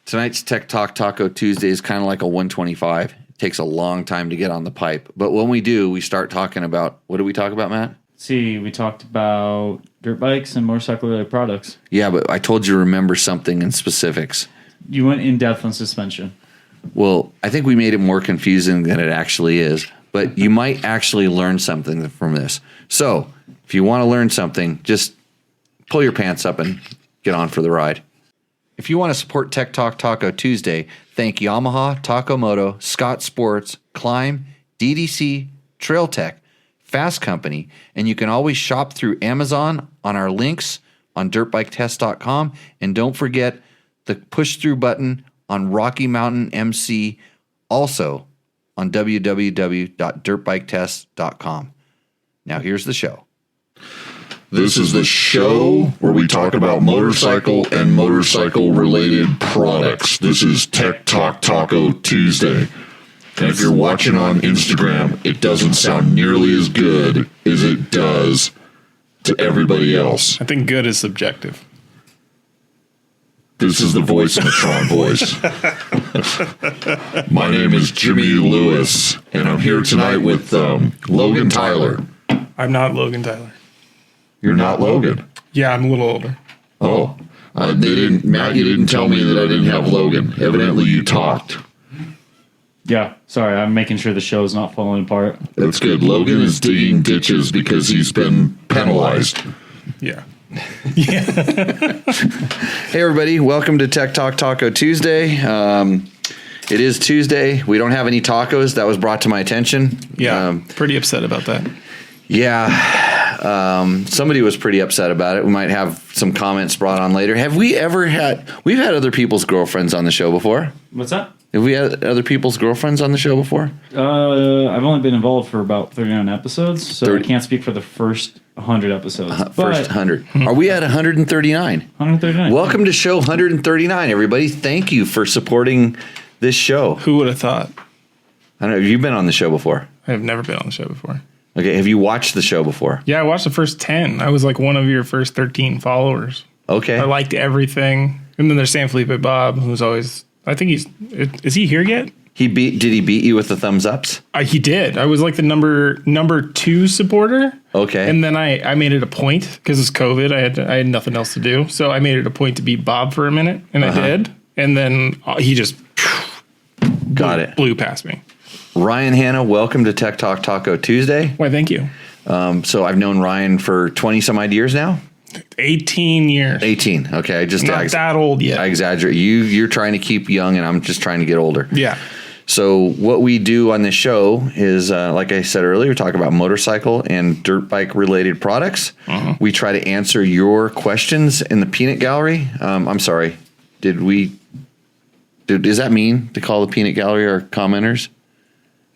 Tonight's Tech Talk Taco Tuesday is kind of like a 125. It takes a long time to get on the pipe. But when we do, we start talking about, what do we talk about, Matt? We talked about dirt bikes and motorcycle-related products. Yeah, but I told you to remember something in specifics. You went in-depth on suspension. Well, I think we made it more confusing than it actually is. But you might actually learn something from this. So, if you want to learn something, just pull your pants up and get on for the ride. If you want to support Tech Talk Taco Tuesday, thank Yamaha, Taco Moto, Scott Sports, Climb, DDC, Trail Tech, Fasst Company, and you can always shop through Amazon on our links on dirtbiketest.com. And don't forget the push-through button on Rocky Mountain MC, also on www.dirtbiketest.com. Now here's the show. This is the show where we talk about motorcycle and motorcycle-related products. This is Tech Talk Taco Tuesday. And if you're watching on Instagram, it doesn't sound nearly as good as it does to everybody else. I think good is subjective. This is the voice in the Tron voice. My name is Jimmy Lewis, and I'm here tonight with Logan Tyler. I'm not Logan Tyler. You're not Logan? Yeah, I'm a little older. Oh, Matt, you didn't tell me that I didn't have Logan. Evidently you talked. Yeah, sorry, I'm making sure the show's not falling apart. That's good. Logan is digging ditches because he's been penalized. Yeah. Hey, everybody. Welcome to Tech Talk Taco Tuesday. It is Tuesday. We don't have any tacos. That was brought to my attention. Yeah, pretty upset about that. Yeah. Somebody was pretty upset about it. We might have some comments brought on later. Have we ever we've had other people's girlfriends on the show before? What's that? Have we had other people's girlfriends on the show before? I've only been involved for about 39 episodes, so 30. I can't speak for the first 100 episodes. First 100. Are we at 139? 139. Welcome to show 139, everybody. Thank you for supporting this show. Who would have thought? I don't know. Have you been on the show before? I have never been on the show before. Okay. Have you watched the show before? Yeah, I watched the first 10. I was like one of your first 13 followers. Okay. I liked everything. And then there's San Felipe Bob, who's always... I think is he here yet? Did he beat you with the thumbs ups? He did. I was like the number 2 supporter. Okay. And then I made it a point because it's COVID. I had nothing else to do, so I made it a point to beat Bob for a minute, and I did. And then he just blew past me. Ryan Hanna, welcome to Tech Talk Taco Tuesday. Why? Thank you. So I've known Ryan for 20 some odd years now. 18 years. 18. Okay, I just not that old yet. I exaggerate. You're trying to keep young, and I'm just trying to get older. Yeah. So what we do on this show is, like I said earlier, we talk about motorcycle and dirt bike related products. We try to answer your questions in the peanut gallery. I'm sorry. Does that mean to call the peanut gallery our commenters?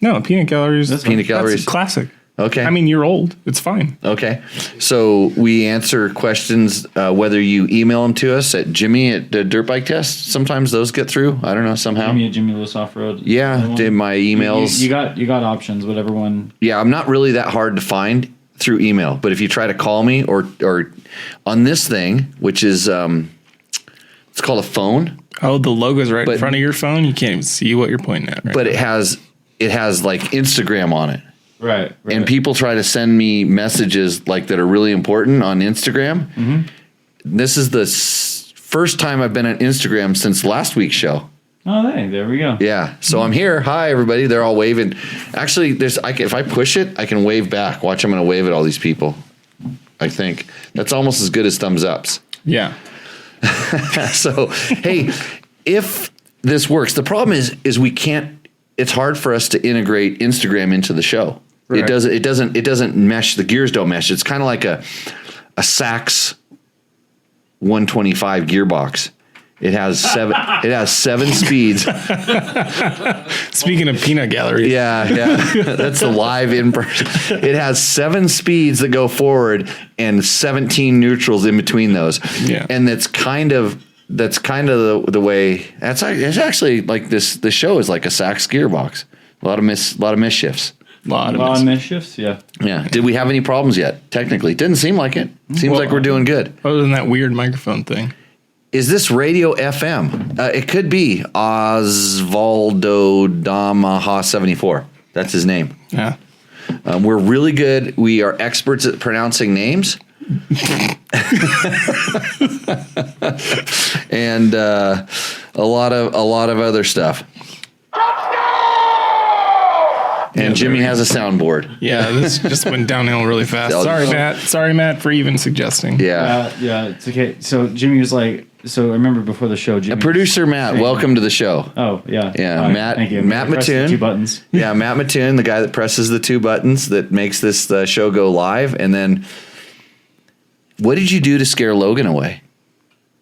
No, peanut galleries. Galleries. Classic. Okay. I mean, you're old. It's fine. Okay. So we answer questions, whether you email them to us at Jimmy at Dirt Bike Test. Sometimes those get through. I don't know, somehow. Jimmy at Jimmy Lewis Off-Road. Yeah, my emails. You got options, whatever one. Yeah, I'm not really that hard to find through email. But if you try to call me or on this thing, which is, it's called a phone. Oh, the logo's right in front of your phone. You can't even see what you're pointing at. Right but now. it has like Instagram on it. Right. And people try to send me messages like that are really important on Instagram. This is the first time I've been on Instagram since last week's show. Oh, hey, there we go. Yeah. So I'm here. Hi, everybody. They're all waving. Actually, if I push it, I can wave back. Watch, I'm going to wave at all these people. I think that's almost as good as thumbs ups. Yeah. So, hey, if this works, the problem is we can't. It's hard for us to integrate Instagram into the show. Right. It doesn't mesh. The gears don't mesh. It's kind of like a Sachs 125 gearbox. It has seven speeds. Speaking of peanut gallery. Yeah. That's the live in person. It has 7 speeds that go forward and 17 neutrals in between those. Yeah. And that's kind of the way. It's actually like this. The show is like a Sachs gearbox. A lot of misshifts. A lot of mischiefs, yeah. Yeah. Did we have any problems yet? Technically, it didn't seem like it. Seems like we're doing good. Other than that weird microphone thing. is this radio FM? It could be Osvaldo Yamaha 74. That's his name. Yeah. We're really good. We are experts at pronouncing names. And a lot of other stuff. And Jimmy has a soundboard. Yeah, this just went downhill really fast. Oh, Sorry, Matt. Sorry, Matt, for even suggesting. Yeah. Yeah, it's okay. So Jimmy was like, so I remember before the show, Jimmy. Producer Matt, welcome to the show. Oh, yeah. Yeah, All right, Matt. Thank you. Matt Press the Mattoon. 2 buttons. Yeah, Matt Mattoon, the guy that presses the 2 buttons that makes this show go live. And then, what did you do to scare Logan away?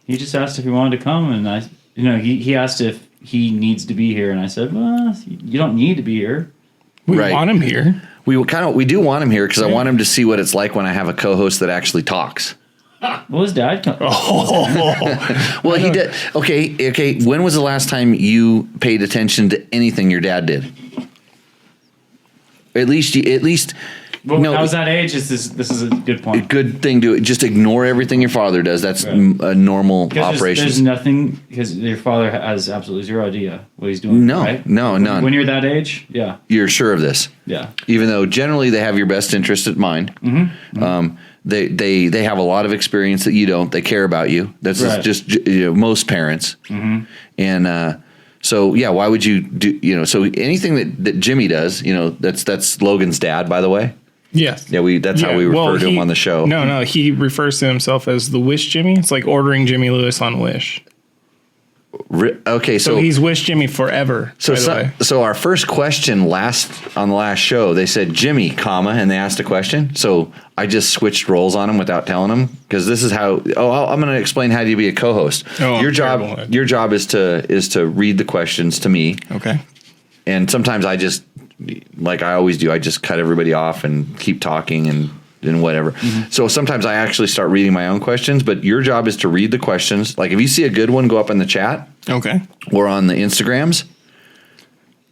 He just asked if he wanted to come, and he asked if he needs to be here, and I said, well, you don't need to be here. We Right. want him here. We do want him here because I want him to see what it's like when I have a co-host that actually talks. Well, his dad come. Well, he did. Okay. When was the last time you paid attention to anything your dad did? At least. Well, No, when I was that age, this is a good point. good thing to just ignore everything your father does. That's Right. a normal Because operation. there's nothing, because your father has absolutely zero idea what he's doing. No, right? no, none. When you're that age, yeah. You're sure of this, Yeah. even though generally they have your best interest at mind. Mm-hmm. They have a lot of experience that you don't. They care about you. That's Right. just most parents. Mm-hmm. And so yeah, why would you do? So anything that Jimmy does, that's Logan's dad, by the way. Yes. Yeah, that's how we refer to him on the show. No, he refers to himself as the Wish Jimmy. It's like ordering Jimmy Lewis on Wish. Okay, So he's Wish Jimmy forever. So, by the way. so our first question on the last show, they said Jimmy, and they asked a question. So I just switched roles on him without telling him because this is how. I'm going to explain how to be a co-host. Oh, your terrible. job is to read the questions to me, Okay. and sometimes I just, like I always do, I just cut everybody off and keep talking and whatever. So sometimes I actually start reading my own questions, but your job is to read the questions. Like if you see a good one, go up in the chat Okay. or on the Instagrams.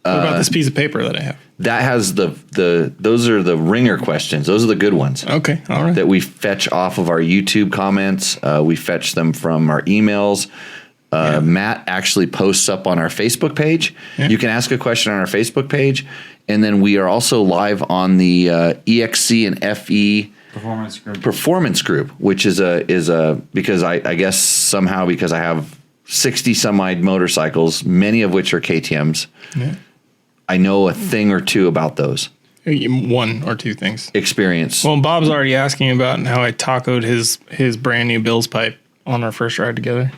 What about this piece of paper that I have? That has those are the ringer questions. Those are the good ones Okay. All right. that we fetch off of our YouTube comments. We fetch them from our emails. Matt actually posts up on our Facebook page. Yeah. You can ask a question on our Facebook page. And then we are also live on the EXC and FE performance group, which is because I guess somehow because I have 60 some odd motorcycles, many of which are KTMs. Yeah. I know a thing or two about those. 1 or 2 things. Experience. Well, Bob's already asking about how I tacoed his brand new Bill's pipe on our first ride together.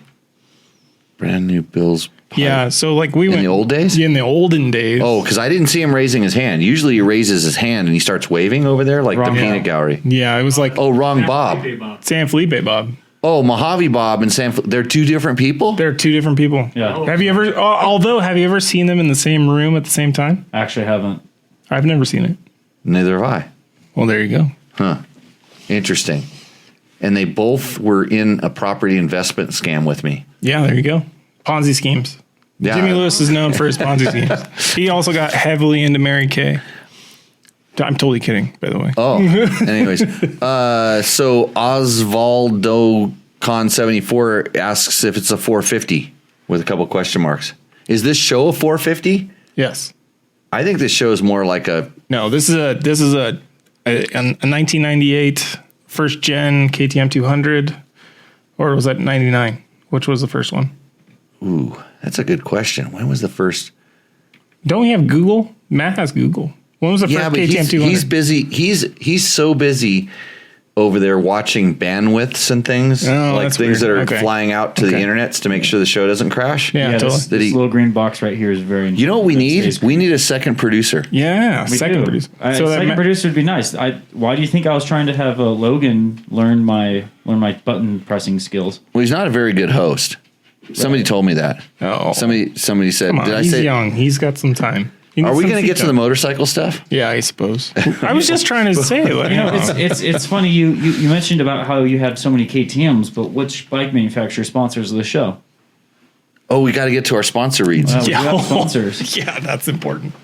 Brand new Bill's pipe. Yeah, so like we went in the old days. Yeah, in the olden days. Oh, because I didn't see him raising his hand. Usually he raises his hand and he starts waving over there like Wrong the peanut Bob. gallery. Yeah, it was like Oh, wrong Bob. San Felipe Bob. Oh, Mojave Bob and they're two different people? They're 2 different people. Yeah. Have you ever seen them in the same room at the same time? Actually, haven't. I've never seen it. Neither have I. Well, there you go. Huh. Interesting. And they both were in a property investment scam with me. Yeah, there you go. Ponzi schemes. Yeah. Jimmy Lewis is known for his Ponzi schemes. He also got heavily into Mary Kay. I'm totally kidding, by the way. Oh, anyways. So Osvaldo Con 74 asks if it's a 450 with a couple question marks. Is this show a 450? Yes. I think this show is more like a No, this is a 1998 first gen KTM 200, or was that 99? Which was the first one? Ooh, that's a good question. When was the first? Don't we have Google? Matt has Google. When was the Yeah, first but KTM 200? he's busy. He's so busy over there watching bandwidths and things, Oh, like that's things that weird. are Okay. flying out to the Okay. internets to make sure the show doesn't crash. Yeah, totally. This little green box right here is very. You know what we need? Stays- We need a second producer. Yeah, We second do. producer. So second producer would be nice. Why do you think I was trying to have Logan learn my button pressing skills? Well, he's not a very good host. Somebody told me that. Oh. Somebody said. Come on, Did I he's say? young. He's got some time. Are we going to get to the motorcycle stuff? Yeah, I suppose. I was just trying to say, like, It's funny you mentioned about how you had so many KTMs, but which bike manufacturer sponsors the show? Oh, we got to get to our sponsor reads. We do have sponsors. yeah, that's important.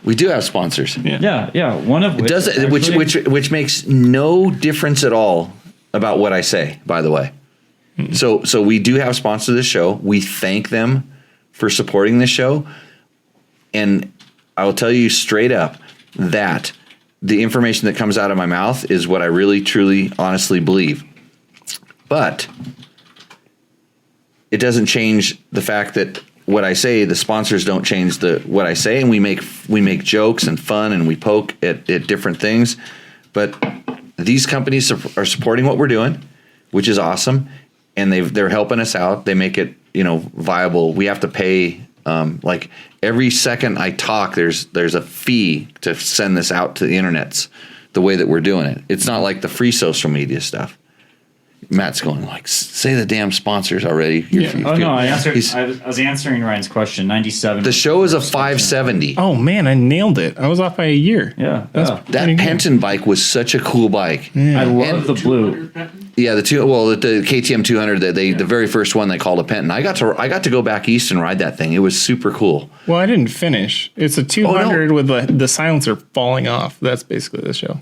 We do have sponsors. Yeah. One of which Does it, which makes no difference at all about what I say. By the way, So we do have sponsors of this show. We thank them for supporting this show. And I will tell you straight up that the information that comes out of my mouth is what I really, truly, honestly believe. But it doesn't change the fact that what I say, the sponsors don't change what I say, and we make jokes and fun, and we poke at different things. But these companies are supporting what we're doing, which is awesome, and they're helping us out. They make it viable. We have to pay like every second I talk, there's a fee to send this out to the internets. The way that we're doing it, it's not like the free social media stuff. Matt's going like, say the damn sponsors already. I was answering Ryan's question. 97. The show is a 570. Oh man, I nailed it. I was off by a year. Yeah, that Penton bike was such a cool bike. I love the blue. Yeah, the KTM 200. The very first one they called a Penton. I got to go back east and ride that thing. It was super cool. Well, I didn't finish. It's a 200 with the silencer falling off. That's basically the show.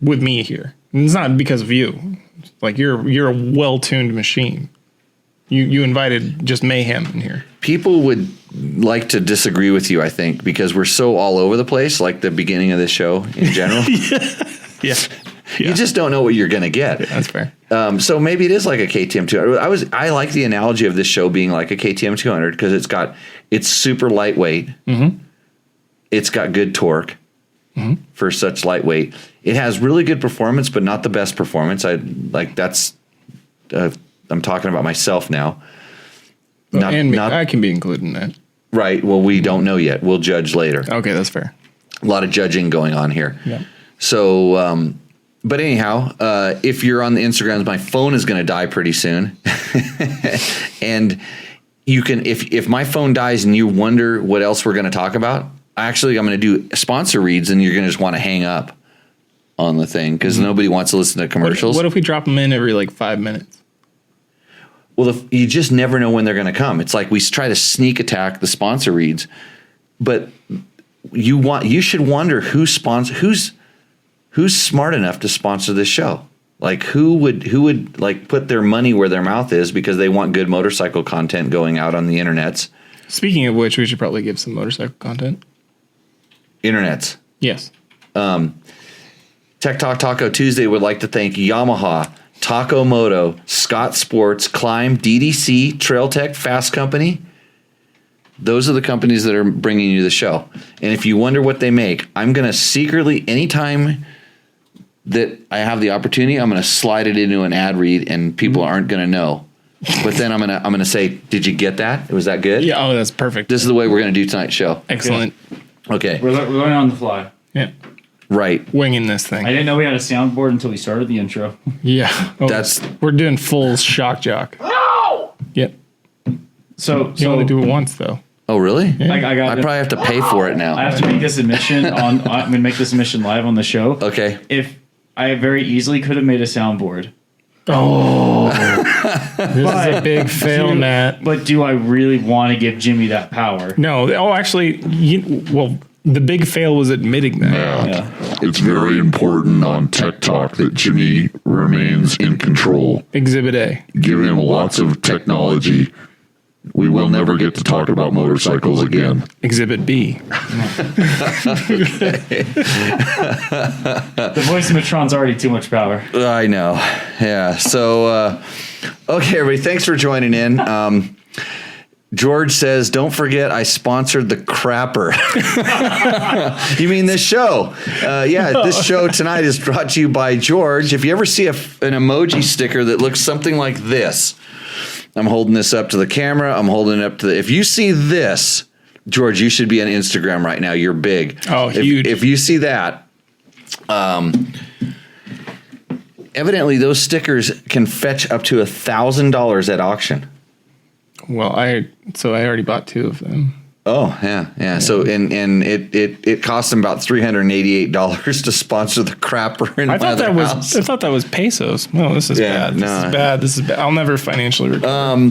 With me here, and it's not because of you. Like you're a well-tuned machine. You invited just mayhem in here. People would like to disagree with you, I think, because we're so all over the place, like the beginning of this show in general. Yeah. You just don't know what you're going to get. Yeah, that's fair. So maybe it is like a KTM 200. I like the analogy of this show being like a KTM 200 because it's super lightweight. Mm-hmm. It's got good torque. Mm-hmm. For such lightweight, it has really good performance, but not the best performance. I'm talking about myself now. I can be included in that. Right. Well, we don't know yet. We'll judge later. Okay, that's fair. A lot of judging going on here. Yeah. So, but anyhow, if you're on the Instagrams, my phone is going to die pretty soon, and you can if my phone dies and you wonder what else we're going to talk about. Actually, I'm going to do sponsor reads, and you're going to just want to hang up on the thing because nobody wants to listen to commercials. What if we drop them in every 5 minutes? Well, you just never know when they're going to come. It's like we try to sneak attack the sponsor reads, but you should wonder who's smart enough to sponsor this show. Like who would like put their money where their mouth is because they want good motorcycle content going out on the internets. Speaking of which, we should probably give some motorcycle content. Internets. Yes. Tech Talk Taco Tuesday would like to thank Yamaha, Taco Moto, Scott Sports, Climb, DDC, Trail Tech, Fasst Company. Those are the companies that are bringing you the show. And if you wonder what they make, I'm going to secretly, anytime that I have the opportunity, I'm going to slide it into an ad read and people aren't going to know. But then I'm gonna say, did you get that? Was that good? Yeah. Oh, that's perfect. This is the way we're gonna do tonight's show. Excellent. Okay. We're going on the fly. Yeah. Right. Winging this thing. I didn't know we had a soundboard until we started the intro. Yeah. Oh, we're doing full shock jock. No. Yep. So you only do it once though. Oh really? Yeah. I probably have to pay for it now. I have to make this admission I'm gonna make this admission live on the show. Okay. If I very easily could have made a soundboard. Oh, this is a big fail, Matt. But do I really want to give Jimmy that power? No. Oh, actually, the big fail was admitting that. Yeah. It's very important on Tech Talk that Jimmy remains in control. Exhibit A. Give him lots of technology. We will never get to talk about motorcycles again. Exhibit B. The voice of Metron's already too much power. I know. Yeah. So, okay, everybody, thanks for joining in. George says, don't forget I sponsored the crapper. You mean this show? Yeah, this show tonight is brought to you by George. If you ever see an emoji sticker that looks something like this, I'm holding this up to the camera. I'm holding it up to if you see this, George, you should be on Instagram right now. You're big. Oh, huge. If you see that, evidently those stickers can fetch up to $1,000 at auction. Well, I already bought 2 of them. Oh, yeah. So and it cost them about $388 to sponsor the crapper in I thought that was pesos. No, this is bad. This is bad. I'll never financially recover.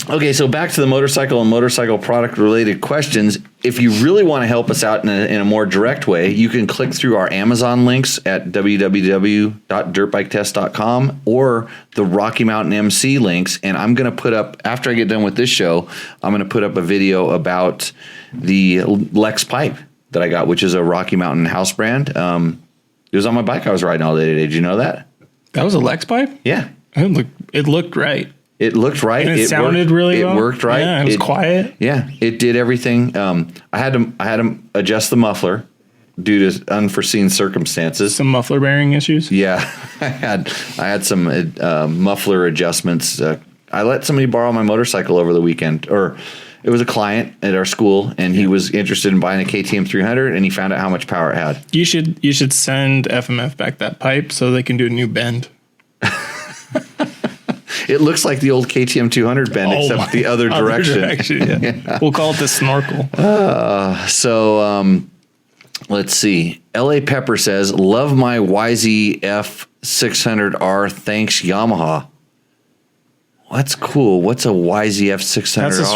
Okay, so back to the motorcycle and motorcycle product related questions. If you really want to help us out in a more direct way, you can click through our Amazon links at www.dirtbiketest.com or the Rocky Mountain MC links. And I'm going to put up, after I get done with this show, I'm going to put up a video about the Lex pipe that I got, which is a Rocky Mountain house brand. It was on my bike I was riding all day today. Did you know that? That was a Lex pipe? Yeah. It looked right. It looked right. And it sounded really well. It worked right. Yeah, it was quiet. Yeah, it did everything. I had to adjust the muffler due to unforeseen circumstances. Some muffler bearing issues. Yeah, I had some muffler adjustments. I let somebody borrow my motorcycle over the weekend, or it was a client at our school, and he was interested in buying a KTM 300, and he found out how much power it had. You should send FMF back that pipe so they can do a new bend. It looks like the old KTM 200 bend, except the other direction. Yeah. We'll call it the snorkel. So let's see. LA Pepper says, love my YZF 600R. Thanks, Yamaha. That's cool. What's a YZF 600R? That's a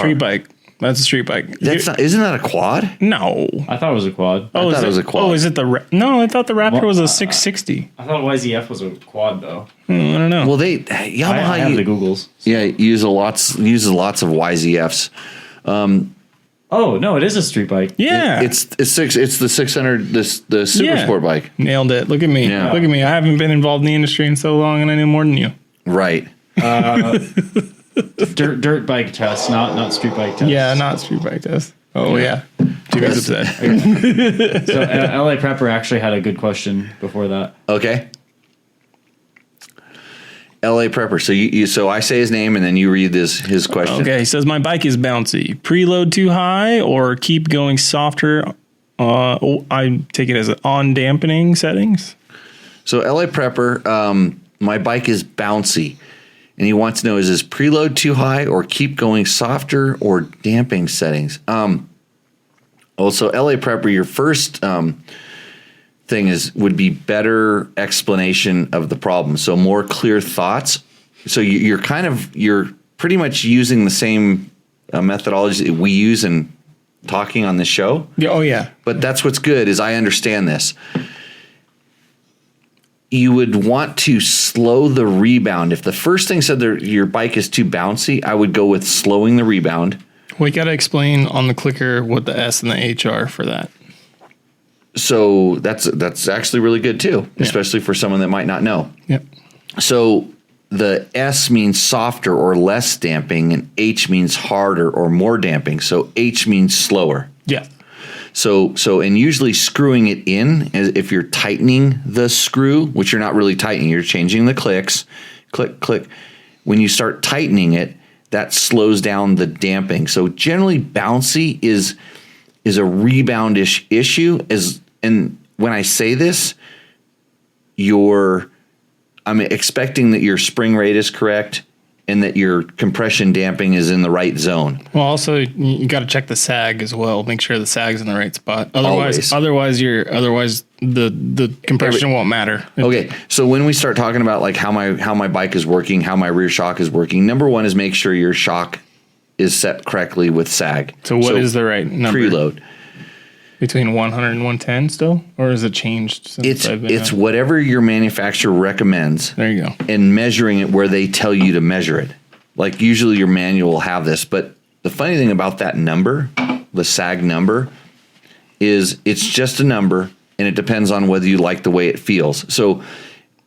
street bike. Isn't that a quad? No. I thought it was a quad. I thought it was a quad. Oh, is it no, I thought the Raptor was a 660. I thought YZF was a quad though. I don't know. Well, Yamaha I have the Googles. Yeah, uses lots of YZFs. Oh no, it is a street bike. Yeah. It's the 600, the super sport bike. Nailed it. Look at me. Yeah. Look at me. I haven't been involved in the industry in so long, and I know more than you. Right. Dirt bike test, not street bike test. Yeah, not street bike test. Oh yeah. Jimmy's upset. So LA Prepper actually had a good question before that. Okay. LA Prepper. So so I say his name and then you read his question. Okay, he says my bike is bouncy. Preload too high or keep going softer? I take it as on dampening settings. So LA Prepper, my bike is bouncy. And he wants to know, is his preload too high or keep going softer or damping settings? Also, LA Prepper, your first thing would be better explanation of the problem. So more clear thoughts. So you're pretty much using the same methodology that we use in talking on this show. Yeah, oh yeah. But that's what's good is I understand this. You would want to slow the rebound. If the first thing said your bike is too bouncy, I would go with slowing the rebound. We got to explain on the clicker what the S and the H are for that. So that's actually really good too, especially for someone that might not know. Yep. So the S means softer or less damping, and H means harder or more damping. So H means slower. Yeah. So and usually screwing it in, if you're tightening the screw, which you're not really tightening, you're changing the clicks, click, click. When you start tightening it, that slows down the damping. So generally bouncy is a reboundish issue. And when I say this, I'm expecting that your spring rate is correct and that your compression damping is in the right zone. Well, also you got to check the sag as well. Make sure the sag's in the right spot. Otherwise the compression won't matter. Okay, so when we start talking about like how my bike is working, how my rear shock is working, number one is make sure your shock is set correctly with sag. So what is the right number? Preload. Between 100 and 110 still? Or has it changed since I've been It's whatever your manufacturer recommends. There you go. And measuring it where they tell you to measure it. Like usually your manual will have this, but the funny thing about that number, the sag number, is it's just a number and it depends on whether you like the way it feels. So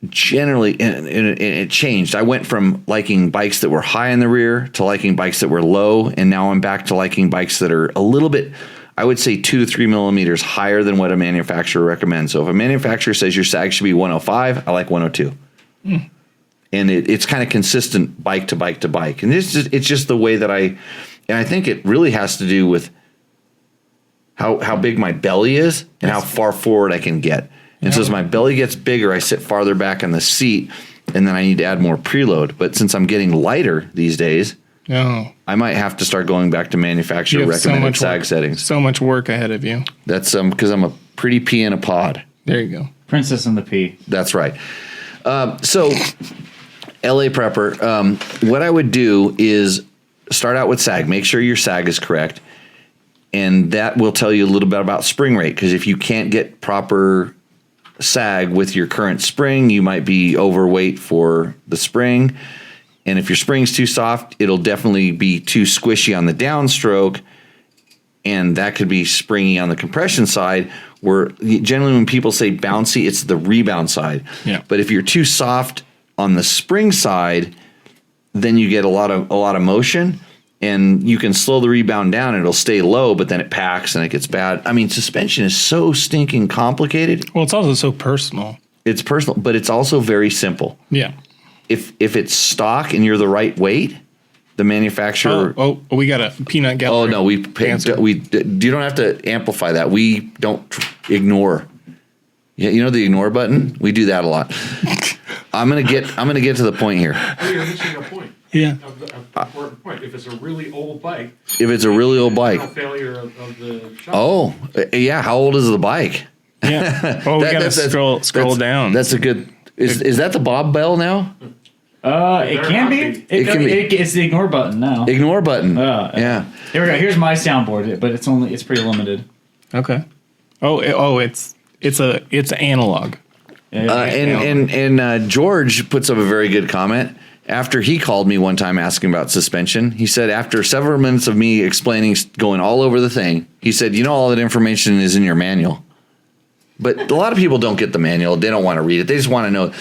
generally, and it changed. I went from liking bikes that were high in the rear to liking bikes that were low, and now I'm back to liking bikes that are a little bit, I would say 2 to 3 millimeters higher than what a manufacturer recommends. So if a manufacturer says your sag should be 105, I like 102. And it's kind of consistent bike to bike to bike. And it's just the way that I think it really has to do with how big my belly is and how far forward I can get. And so as my belly gets bigger, I sit farther back in the seat, and then I need to add more preload. But since I'm getting lighter these days, I might have to start going back to manufacturer recommended sag settings. So much work ahead of you. That's because I'm a pretty pea in a pod. There you go. Princess and the Pea. That's right. So LA Prepper, what I would do is start out with sag. Make sure your sag is correct. And that will tell you a little bit about spring rate, because if you can't get proper sag with your current spring, you might be overweight for the spring. And if your spring's too soft, it'll definitely be too squishy on the downstroke, and that could be springy on the compression side, where generally when people say bouncy, it's the rebound side. Yeah. But if you're too soft on the spring side, then you get a lot of motion, and you can slow the rebound down and it'll stay low, but then it packs and it gets bad. I mean, suspension is so stinking complicated. Well, it's also so personal. It's personal, but it's also very simple. Yeah. If it's stock and you're the right weight, the manufacturer. Oh, we got a peanut gallery. Oh no, you don't have to amplify that. We don't ignore. Yeah, you know the ignore button? We do that a lot. I'm gonna get to the point here. Oh, you're missing a point. Yeah. Important point. If it's a really old bike. No failure of the shop. Oh, yeah. How old is the bike? Yeah. Oh, we got to scroll down. That's a good. Is that the Bob Bell now? It can be. It can be. It's the ignore button now. Ignore button. Yeah. Here we go. Here's my soundboard, but it's pretty limited. Okay. It's analog. And George puts up a very good comment. After he called me one time asking about suspension, he said, after several minutes of me explaining, going all over the thing, he said, all that information is in your manual. But a lot of people don't get the manual. They don't want to read it. They just want to know.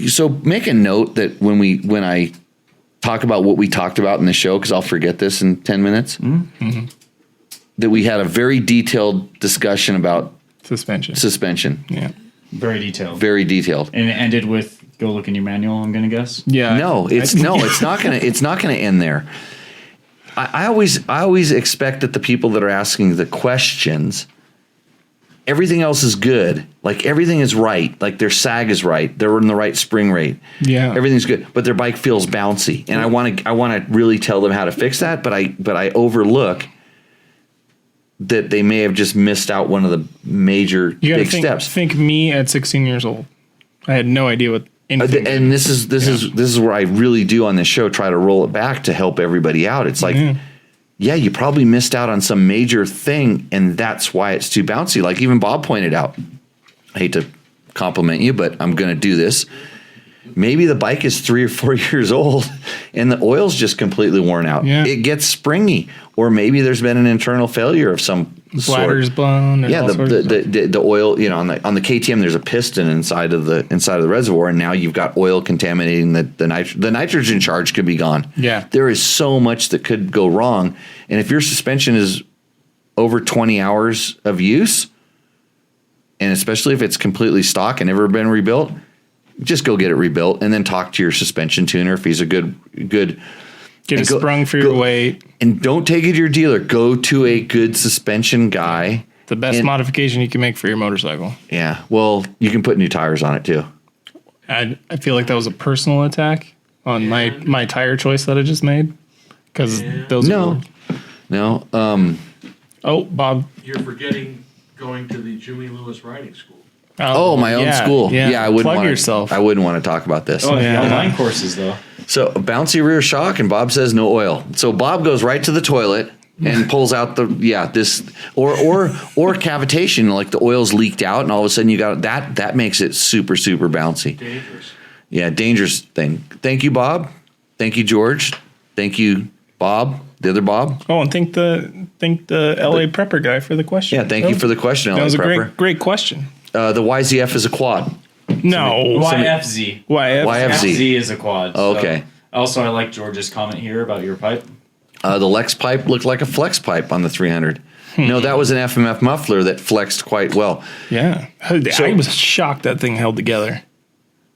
So make a note that when I talk about what we talked about in the show, because I'll forget this in 10 minutes, that we had a very detailed discussion about suspension. Yeah. Very detailed. Very detailed. And it ended with go look in your manual, I'm going to guess. Yeah. It's not going to end there. I always expect that the people that are asking the questions, everything else is good. Like everything is right. Like their sag is right. They're in the right spring rate. Yeah. Everything's good, but their bike feels bouncy. And I want to really tell them how to fix that, but I overlook that they may have just missed out one of the major big steps. Think me at 16 years old. I had no idea what anything. And this is where I really do on this show try to roll it back to help everybody out. It's like, yeah, you probably missed out on some major thing, and that's why it's too bouncy. Like even Bob pointed out. I hate to compliment you, but I'm going to do this. Maybe the bike is 3 or 4 years old and the oil's just completely worn out. Yeah. It gets springy, or maybe there's been an internal failure of some bladder's sort. blown. Yeah, the oil, on the KTM, there's a piston inside of the reservoir, and now you've got oil contaminating the nitrogen charge could be gone. Yeah, there is so much that could go wrong, and if your suspension is over 20 hours of use, and especially if it's completely stock and never been rebuilt, just go get it rebuilt and then talk to your suspension tuner if he's a good. Get it sprung for your weight. And don't take it to your dealer. Go to a good suspension guy. The best modification you can make for your motorcycle. Yeah. Well, you can put new tires on it too. I feel like that was a personal attack on my tire choice that I just made. Because those No. Oh, Bob. You're forgetting going to the Jimmy Lewis riding school. Oh, my own school. Yeah, I wouldn't want yourself. I wouldn't want to talk about this. Oh, yeah. Online courses though. So bouncy rear shock, and Bob says no oil. So Bob goes right to the toilet and pulls out this or cavitation, like the oil's leaked out, and all of a sudden you got that makes it super super bouncy. Dangerous. Yeah, dangerous thing. Thank you, Bob. Thank you, George. Thank you, Bob. The other Bob. Oh, and thank the LA Prepper guy for the question. Yeah, thank you for the question, LA That was Prepper. a great question. The YZF is a quad. No. YFZ. YFZ. YFZ is a quad. Oh, okay. Also, I like George's comment here about your pipe. The Lex pipe looked like a flex pipe on the 300. No, that was an FMF muffler that flexed quite well. Yeah. I was shocked that thing held together.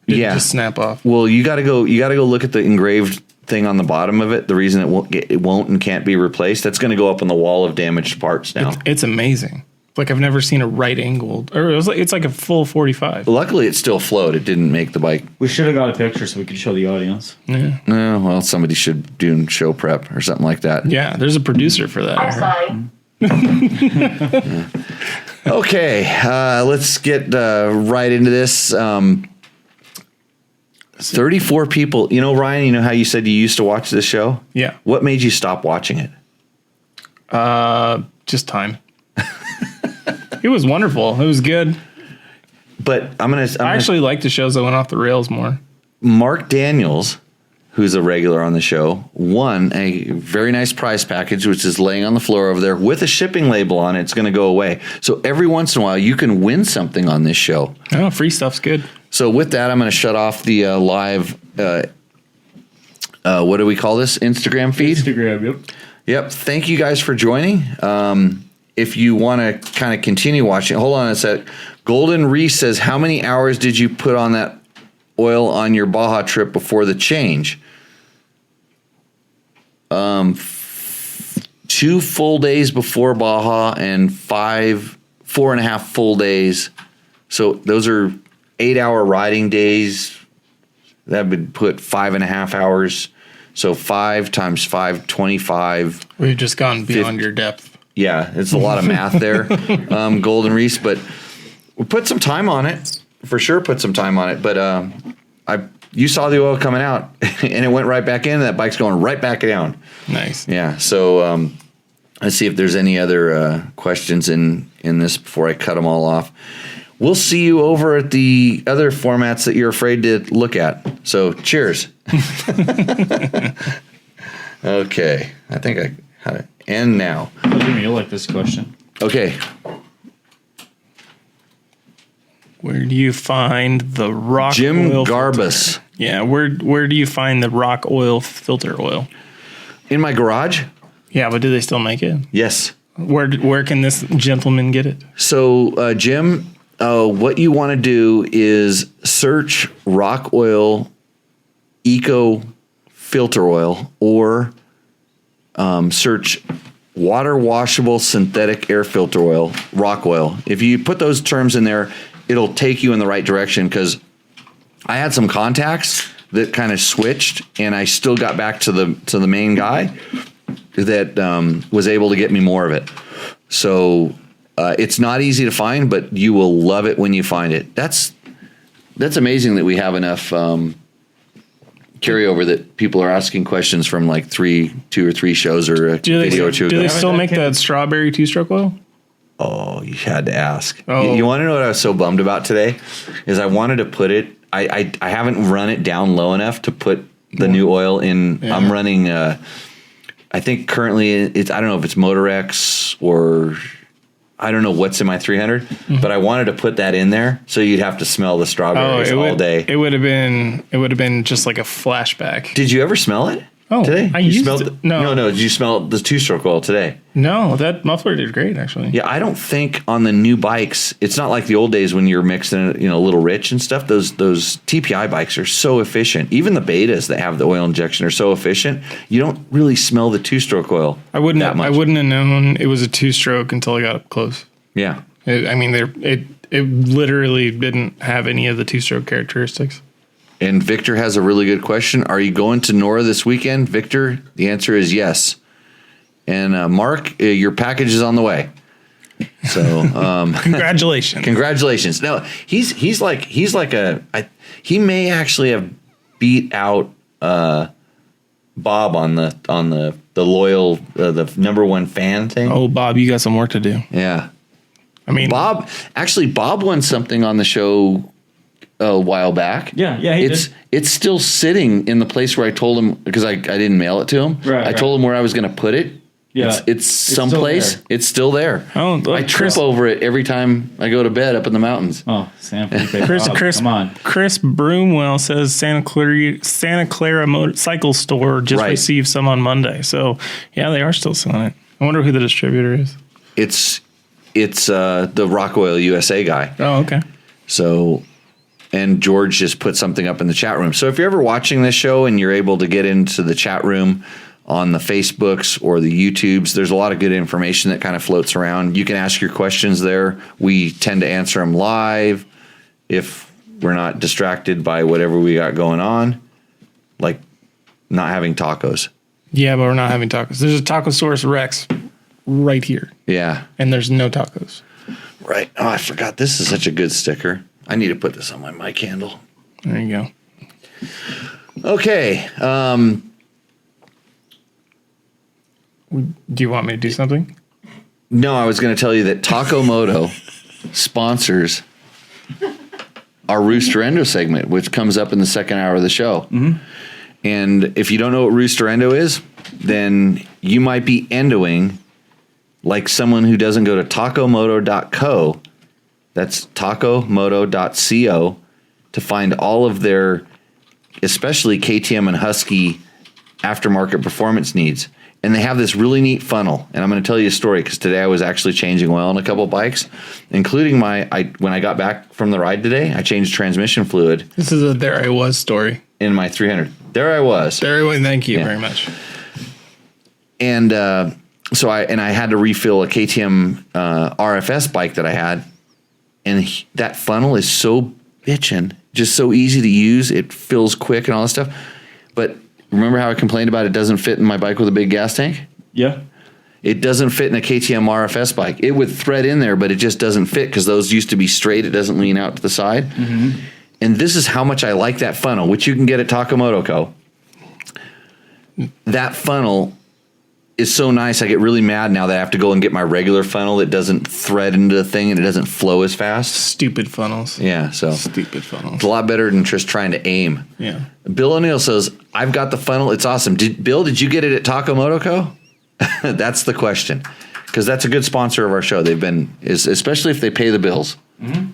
It didn't just snap off. Well, you got to go look at the engraved thing on the bottom of it. The reason it won't and can't be replaced, that's going to go up on the wall of damaged parts now. It's amazing. Like I've never seen a right angled, or it's like a full 45. Luckily, it still flowed. It didn't make the bike. We should have got a picture so we could show the audience. Yeah. Well, somebody should do show prep or something like that. Yeah, there's a producer for that. I'm sorry. Okay, let's get right into this. 34 people. You know, Ryan, you know how you said you used to watch this show? Yeah. What made you stop watching it? Just time. It was wonderful. It was good. But I actually like the shows that went off the rails more. Mark Daniels, who's a regular on the show, won a very nice prize package, which is laying on the floor over there with a shipping label on it. It's going to go away. So every once in a while, you can win something on this show. Oh, free stuff's good. So with that, I'm going to shut off the live, what do we call this? Instagram feed? Instagram, yep. Yep. Thank you guys for joining. If you want to kind of continue watching, hold on a sec. Golden Reese says, how many hours did you put on that oil on your Baja trip before the change? 2 full days before Baja and 4.5 full days. So those are 8-hour riding days. That would put 5.5 hours. So 5 times 5, 25. We've just gone beyond your depth. Yeah, it's a lot of math there, Golden Reese. But we put some time on it. For sure put some time on it. But you saw the oil coming out, and it went right back in. And that bike's going right back down. Nice. Yeah, so let's see if there's any other questions in this before I cut them all off. We'll see you over at the other formats that you're afraid to look at. So cheers. Okay, I think I had it. And now. Oh, Jimmy, you'll like this question. Okay. Where do you find the rock Jim oil Garbus. filter? Yeah, where do you find the rock oil filter oil? In my garage? Yeah, but do they still make it? Yes. Where can this gentleman get it? So, Jim, what you want to do is search rock oil, eco filter oil, or search water washable synthetic air filter oil, rock oil. If you put those terms in there, it'll take you in the right direction, because I had some contacts that kind of switched, and I still got back to the main guy that was able to get me more of it. So it's not easy to find, but you will love it when you find it. That's amazing that we have enough carryover that people are asking questions from like 2 or 3 shows or a video or two Do ago. they still make that strawberry 2-stroke oil? Oh, you had to ask. Oh. You want to know what I was so bummed about today? Is I wanted to put it. I haven't run it down low enough to put the new oil in. Yeah. I'm running. I think currently it's. I don't know if it's Motor X or I don't know what's in my 300, but I wanted to put that in there so you'd have to smell the strawberries all day. It would have been just like a flashback. Did you ever smell it? Oh, today? I used it. No. Did you smell the 2-stroke oil today? No, that muffler did great actually. Yeah, I don't think on the new bikes, it's not like the old days when you're mixing it, a little rich and stuff. Those TPI bikes are so efficient. Even the betas that have the oil injection are so efficient. You don't really smell the 2-stroke oil. I wouldn't have known it was a 2-stroke until I got up close. Yeah. It literally didn't have any of the 2-stroke characteristics. And Victor has a really good question. Are you going to Nora this weekend? Victor, the answer is yes. And Mark, your package is on the way. So congratulations. Congratulations. No, he may actually have beat out Bob on the loyal the #1 fan thing. Oh, Bob, you got some work to do. Yeah. I mean, Bob won something on the show a while back. Yeah, he did. It's still sitting in the place where I told him, because I didn't mail it to him. Right, I told him where I was going to put it. Yeah, it's someplace. It's still there. Oh, look, I trip over it every time I go to bed up in the mountains. Oh, Sam Felipe. Chris, come on. Chris Broomwell says Santa Clara Motorcycle Store just received some on Monday. So yeah, they are still selling it. I wonder who the distributor is. It's the Rock Oil USA guy. Oh, okay. So. And George just put something up in the chat room. So if you're ever watching this show and you're able to get into the chat room on the Facebooks or the YouTubes, there's a lot of good information that kind of floats around. You can ask your questions there. We tend to answer them live if we're not distracted by whatever we got going on, like not having tacos. Yeah, but we're not having tacos. There's a Tacosaurus Rex right here. Yeah. And there's no tacos. Right. Oh, I forgot. This is such a good sticker. I need to put this on my mic handle. There you go. Okay. Do you want me to do something? No, I was going to tell you that Taco Moto sponsors our Rooster Endo segment, which comes up in the second hour of the show. Mm-hmm. And if you don't know what Rooster Endo is, then you might be endoing like someone who doesn't go to tacomoto.co. That's tacomoto.co to find all of their, especially KTM and Husky aftermarket performance needs. And they have this really neat funnel. And I'm going to tell you a story because today I was actually changing oil on a couple of bikes, including when I got back from the ride today, I changed transmission fluid. This is a There I Was story. In my 300. There I was. There I was. Thank you very much. And so I had to refill a KTM RFS bike that I had. And that funnel is so bitchin', just so easy to use. It fills quick and all that stuff. But remember how I complained about it doesn't fit in my bike with a big gas tank? Yeah. It doesn't fit in a KTM RFS bike. It would thread in there, but it just doesn't fit because those used to be straight. It doesn't lean out to the side. Mm-hmm. And this is how much I like that funnel, which you can get at Takamoto Co. That funnel is so nice. I get really mad now that I have to go and get my regular funnel that doesn't thread into the thing and it doesn't flow as fast. Stupid funnels. Yeah, so Stupid funnels. it's a lot better than just trying to aim. Yeah. Bill O'Neill says, I've got the funnel. It's awesome. Bill, did you get it at Takamoto Co.? That's the question. Because that's a good sponsor of our show. They've been, especially if they pay the bills. Mm-hmm.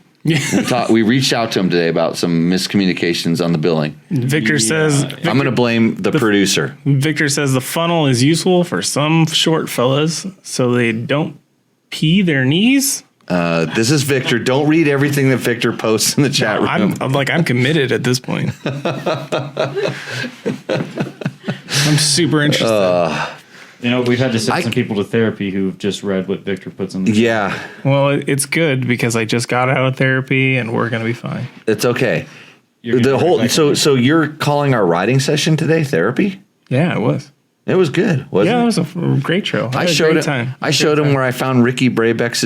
We reached out to him today about some miscommunications on the billing. Victor says... I'm going to blame the producer. Victor says the funnel is useful for some short fellas so they don't pee their knees. This is Victor. Don't read everything that Victor posts in the chat room. I'm committed at this point. I'm super interested. We've had to send some people to therapy who've just read what Victor puts in the chat. Yeah. Well, it's good because I just got out of therapy and we're going to be fine. It's okay. So you're calling our riding session today therapy? Yeah, it was. It was good, wasn't it? Yeah, it was a great show. I showed him where I found Ricky Brabeck's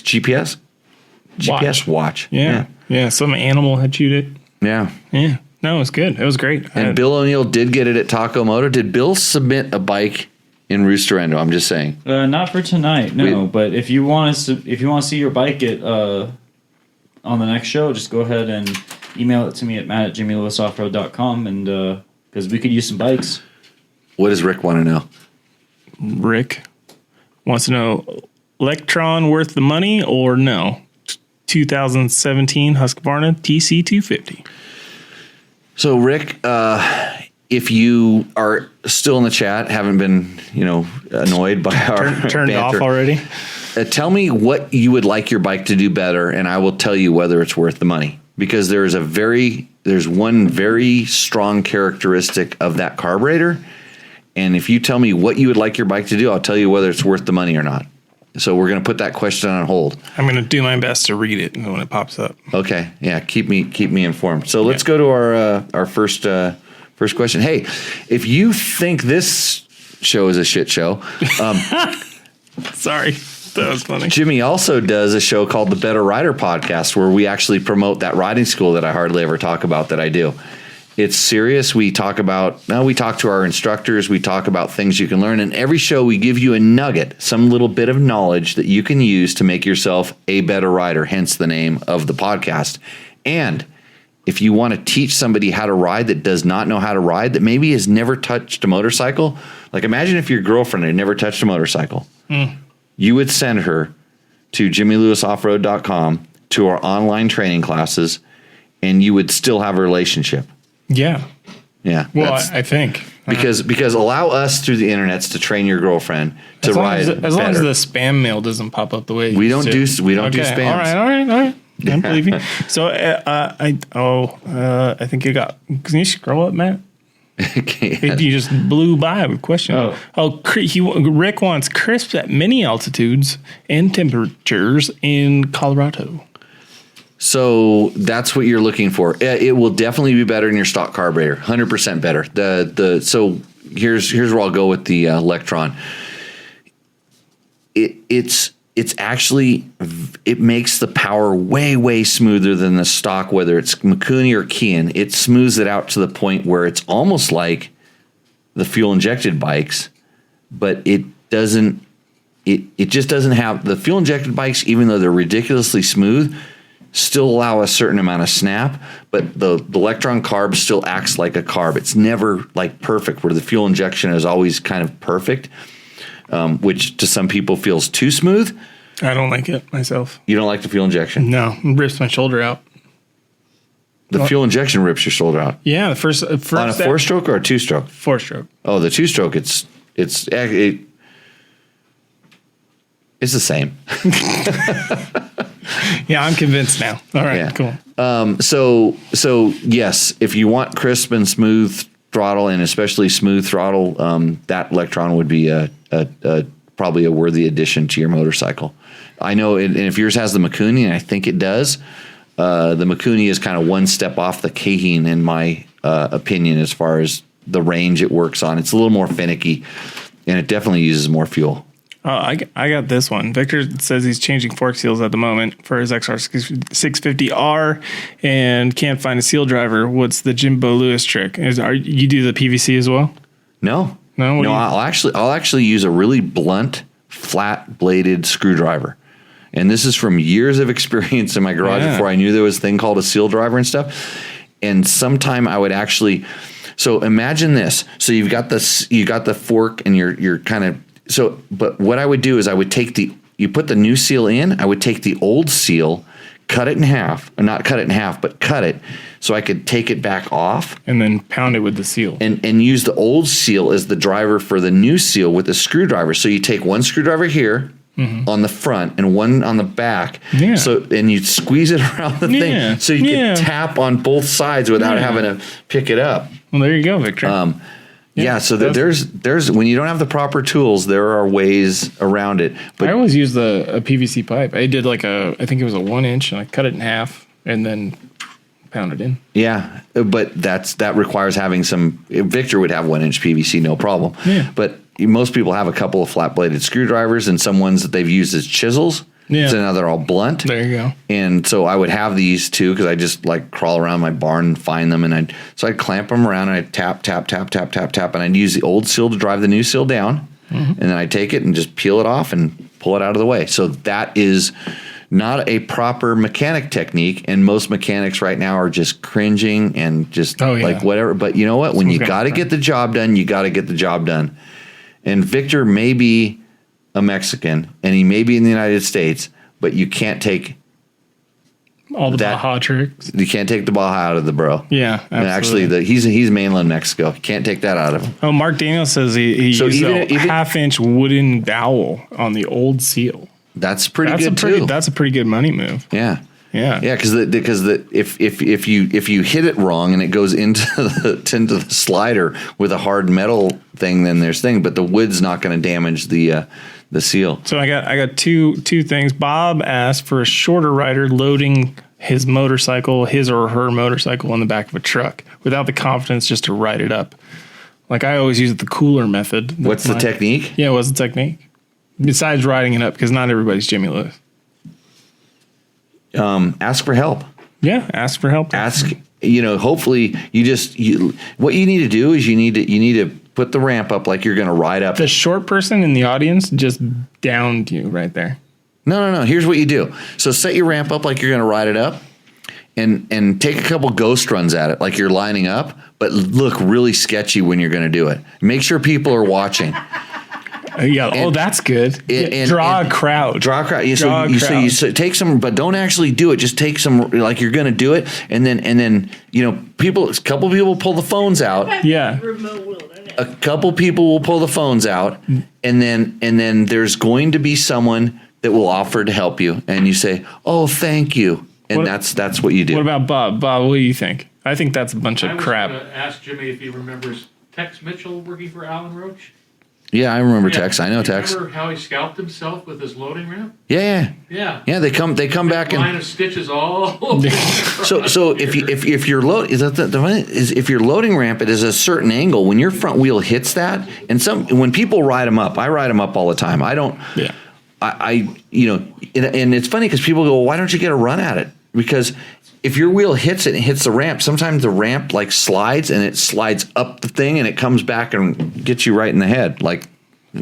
GPS watch. Yeah. Some animal had chewed it. Yeah. Yeah. No, it was good. It was great. And Bill O'Neill did get it at Taco Moto. Did Bill submit a bike in Rooster Endo? I'm just saying. Not for tonight, no. But if you want to see your bike on the next show, just go ahead and email it to me at matt@jimmylewisoffroad.com, and because we could use some bikes. What does Rick want to know? Rick wants to know, Electron worth the money or no? 2017 Husqvarna TC250. So, Rick, if you are still in the chat, haven't been, annoyed by our turned banter, off already, tell me what you would like your bike to do better, and I will tell you whether it's worth the money. Because there's one very strong characteristic of that carburetor, and if you tell me what you would like your bike to do, I'll tell you whether it's worth the money or not. So we're going to put that question on hold. I'm going to do my best to read it when it pops up. Okay. Yeah. Keep me informed. So let's go to our first question. Hey, if you think this show is a shit show, sorry, that was funny. Jimmy also does a show called the Better Rider Podcast, where we actually promote that riding school that I hardly ever talk about that I do. It's serious. We talk to our instructors. We talk about things you can learn. And every show we give you a nugget, some little bit of knowledge that you can use to make yourself a better rider, hence the name of the podcast. And if you want to teach somebody how to ride that does not know how to ride, that maybe has never touched a motorcycle, like imagine if your girlfriend had never touched a motorcycle. You would send her to jimmylewisoffroad.com to our online training classes, and you would still have a relationship. Yeah. Yeah. Well, I think because allow us through the internets to train your girlfend to ride as long as the spam mail doesn't pop up the way we don't do spams. All right. I believe you. So I think you got. Can you scroll up, Matt? You just blew by with question. Rick wants crisp at many altitudes and temperatures in Colorado. So that's what you're looking for. It will definitely be better than your stock carburetor, 100% better. So here's where I'll go with the Electron. It's it's actually, it makes the power way smoother than the stock, whether it's Mikuni or Kian. It smooths it out to the point where it's almost like the fuel injected bikes, but it doesn't. It just doesn't have the fuel injected bikes, even though they're ridiculously smooth, still allow a certain amount of snap, but the electron carb still acts like a carb. It's never like perfect, where the fuel injection is always kind of perfect, which to some people feels too smooth. I don't like it myself. You don't like the fuel injection? No, it rips my shoulder out. The fuel injection rips your shoulder out. Yeah, the first On a 4-stroke or a 2-stroke? 4-stroke. Oh, the 2-stroke, it's the same. Yeah, I'm convinced now. All right, Yeah. cool. So yes, if you want crisp and smooth throttle, and especially smooth throttle, that Electron would be probably a worthy addition to your motorcycle. I know, and if yours has the Mikuni, and I think it does, the Mikuni is kind of one step off the Keihin in my opinion as far as the range it works on. It's a little more finicky, and it definitely uses more fuel. Oh, I got this one. Victor says he's changing fork seals at the moment for his XR650R and can't find a seal driver. What's the Jimbo Lewis trick? You do the PVC as well? No. No, I'll actually use a really blunt, flat bladed screwdriver. And this is from years of experience in my garage before I knew there was a thing called a seal driver and stuff. And sometime I would actually, so imagine this. So you got the fork and you're kind of, but what I would do is I would take you put the new seal in, I would take the old seal, cut it in half, or not cut it in half, but cut it so I could take it back off. And then pound it with the seal. And use the old seal as the driver for the new seal with the screwdriver. So you take one screwdriver here on the front and one on the back. Yeah. And you squeeze it around the thing so you can tap on both sides without having to pick it up. Well, there you go, Victor. So there's when you don't have the proper tools, there are ways around it. But I always use a PVC pipe. I did I think it was a 1-inch, and I cut it in half and then pound it in. Yeah, but that requires having some. Victor would have 1-inch PVC, no problem. Yeah. But most people have a couple of flat bladed screwdrivers and some ones that they've used as chisels. Yeah. So now they're all blunt. There you go. And so I would have these too, because I just like crawl around my barn and find them, and I'd clamp them around and I'd tap, and I'd use the old seal to drive the new seal down, and then I'd take it and just peel it off and pull it out of the way. So that is not a proper mechanic technique, and most mechanics right now are just cringing and just like whatever. But you know what? When you got to get the job done, you got to get the job done. And Victor may be a Mexican and he may be in the United States, but you can't take all the Baja tricks. You can't take the Baja out of the bro. Yeah, absolutely. And actually, he's mainland Mexico. You can't take that out of him. Oh, Mark Daniel says he used a half-inch wooden dowel on the old seal. That's pretty good too. That's a pretty good money move. Yeah. Yeah, because if you hit it wrong and it goes into the slider with a hard metal thing, then there's thing. But the wood's not going to damage the seal. So I got two things. Bob asked for a shorter rider loading his or her motorcycle on the back of a truck without the confidence just to ride it up. Like I always use the cooler method. What's the technique? Yeah, what's the technique? Besides riding it up, because not everybody's Jimmy Lewis. Ask for help. Yeah, ask for help. Hopefully what you need to do is you need to put the ramp up like you're going to ride up. The short person in the audience just downed you right there. No. Here's what you do. So set your ramp up like you're going to ride it up, and take a couple ghost runs at it like you're lining up, but look really sketchy when you're going to do it. Make sure people are watching. That's good. Draw a crowd. Yeah, so take some, but don't actually do it. Just take some, like you're going to do it, and then a couple people pull the phones out. Yeah. A couple people will pull the phones out, and then there's going to be someone that will offer to help you, and you say, "Oh, thank you," and that's what you do. What about Bob? Bob, what do you think? I think that's a bunch of crap. I was going to ask Jimmy if he remembers Tex Mitchell working for Alan Roach. Yeah, I remember Tex. I know Tex. Remember how he scalped himself with his loading ramp? Yeah. They come back and line of stitches all over. So if your loading ramp, it is a certain angle. When your front wheel hits that, and when people ride them up, I ride them up all the time. I don't. Yeah. I and it's funny because people go, well, why don't you get a run at it? Because if your wheel hits it and hits the ramp, sometimes the ramp like slides and it slides up the thing and it comes back and gets you right in the head, like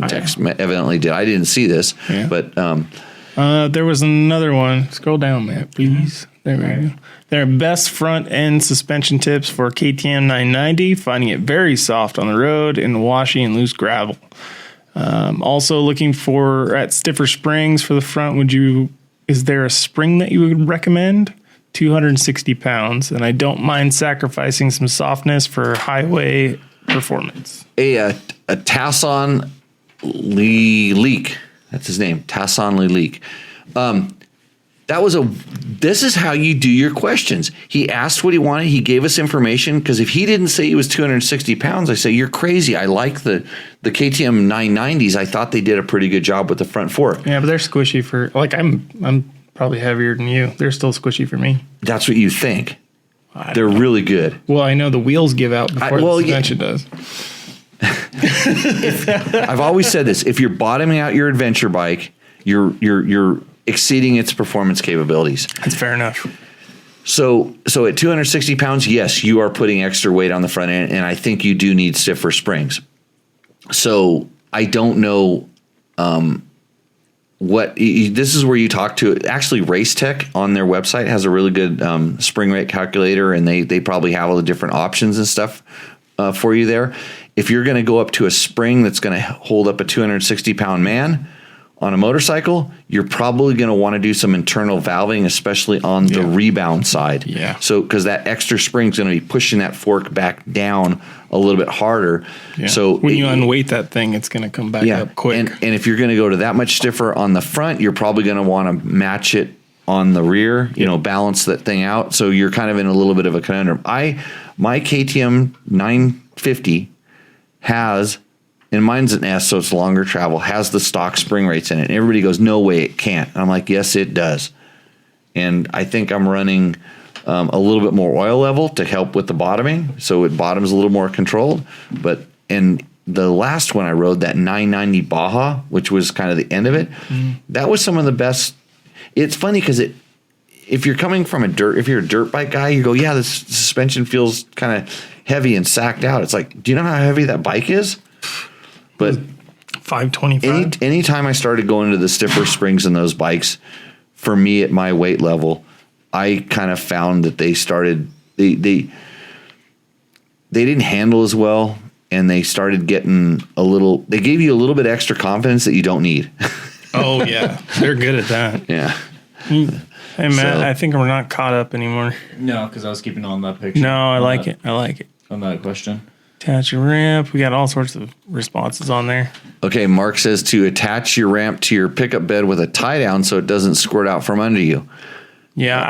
Tex evidently did. I didn't see this, but there was another one. Scroll down, Matt, please. There we go. Their best front end suspension tips for KTM 990, finding it very soft on the road and washy and loose gravel. Also looking at stiffer springs for the front. Is there a spring that you would recommend? 260 pounds, and I don't mind sacrificing some softness for highway performance. A Tasson Leak. That's his name, Tasson Leak. This is how you do your questions. He asked what he wanted. He gave us information, because if he didn't say he was 260 pounds, I say, you're crazy. I like the KTM 990s. I thought they did a pretty good job with the front fork. Yeah, but they're squishy for, like, I'm probably heavier than you. They're still squishy for me. That's what you think. They're really good. Well, I know the wheels give out before the suspension does. I've always said this. If you're bottoming out your adventure bike, you're exceeding its performance capabilities. That's fair enough. So at 260 pounds, yes, you are putting extra weight on the front end, and I think you do need stiffer springs. So I don't know this is where you talk to, actually Race Tech on their website has a really good spring rate calculator, and they probably have all the different options and stuff for you there. If you're going to go up to a spring that's going to hold up a 260 pound man on a motorcycle, you're probably going to want to do some internal valving, especially on the rebound side. Yeah. So, because that extra spring is going to be pushing that fork back down a little bit harder. Yeah. So when you unweight that thing, it's going to come back up quick. And if you're going to go to that much stiffer on the front, you're probably going to want to match it on the rear, balance that thing out. So you're kind of in a little bit of a conundrum. My KTM 950 has, and mine's an S, so it's longer travel, has the stock spring rates in it. And everybody goes, no way, it can't. And I'm like, yes, it does. And I think I'm running a little bit more oil level to help with the bottoming, so it bottoms a little more controlled. And the last one I rode, that 990 Baja, which was kind of the end of it, that was some of the best. It's funny because if you're coming from if you're a dirt bike guy, you go, yeah, the suspension feels kind of heavy and sacked out. It's like, do you know how heavy that bike is? But 525. Anytime I started going to the stiffer springs in those bikes, for me at my weight level, I kind of found that they didn't handle as well, and they started getting they gave you a little bit extra confidence that you don't need. Oh yeah, they're good at that. Yeah. Hey Matt, I think we're not caught up anymore. No, because I was keeping on that picture. No, I like it. On that question. Attach your ramp. We got all sorts of responses on there. Okay, Mark says to attach your ramp to your pickup bed with a tie down so it doesn't squirt out from under you. Yeah,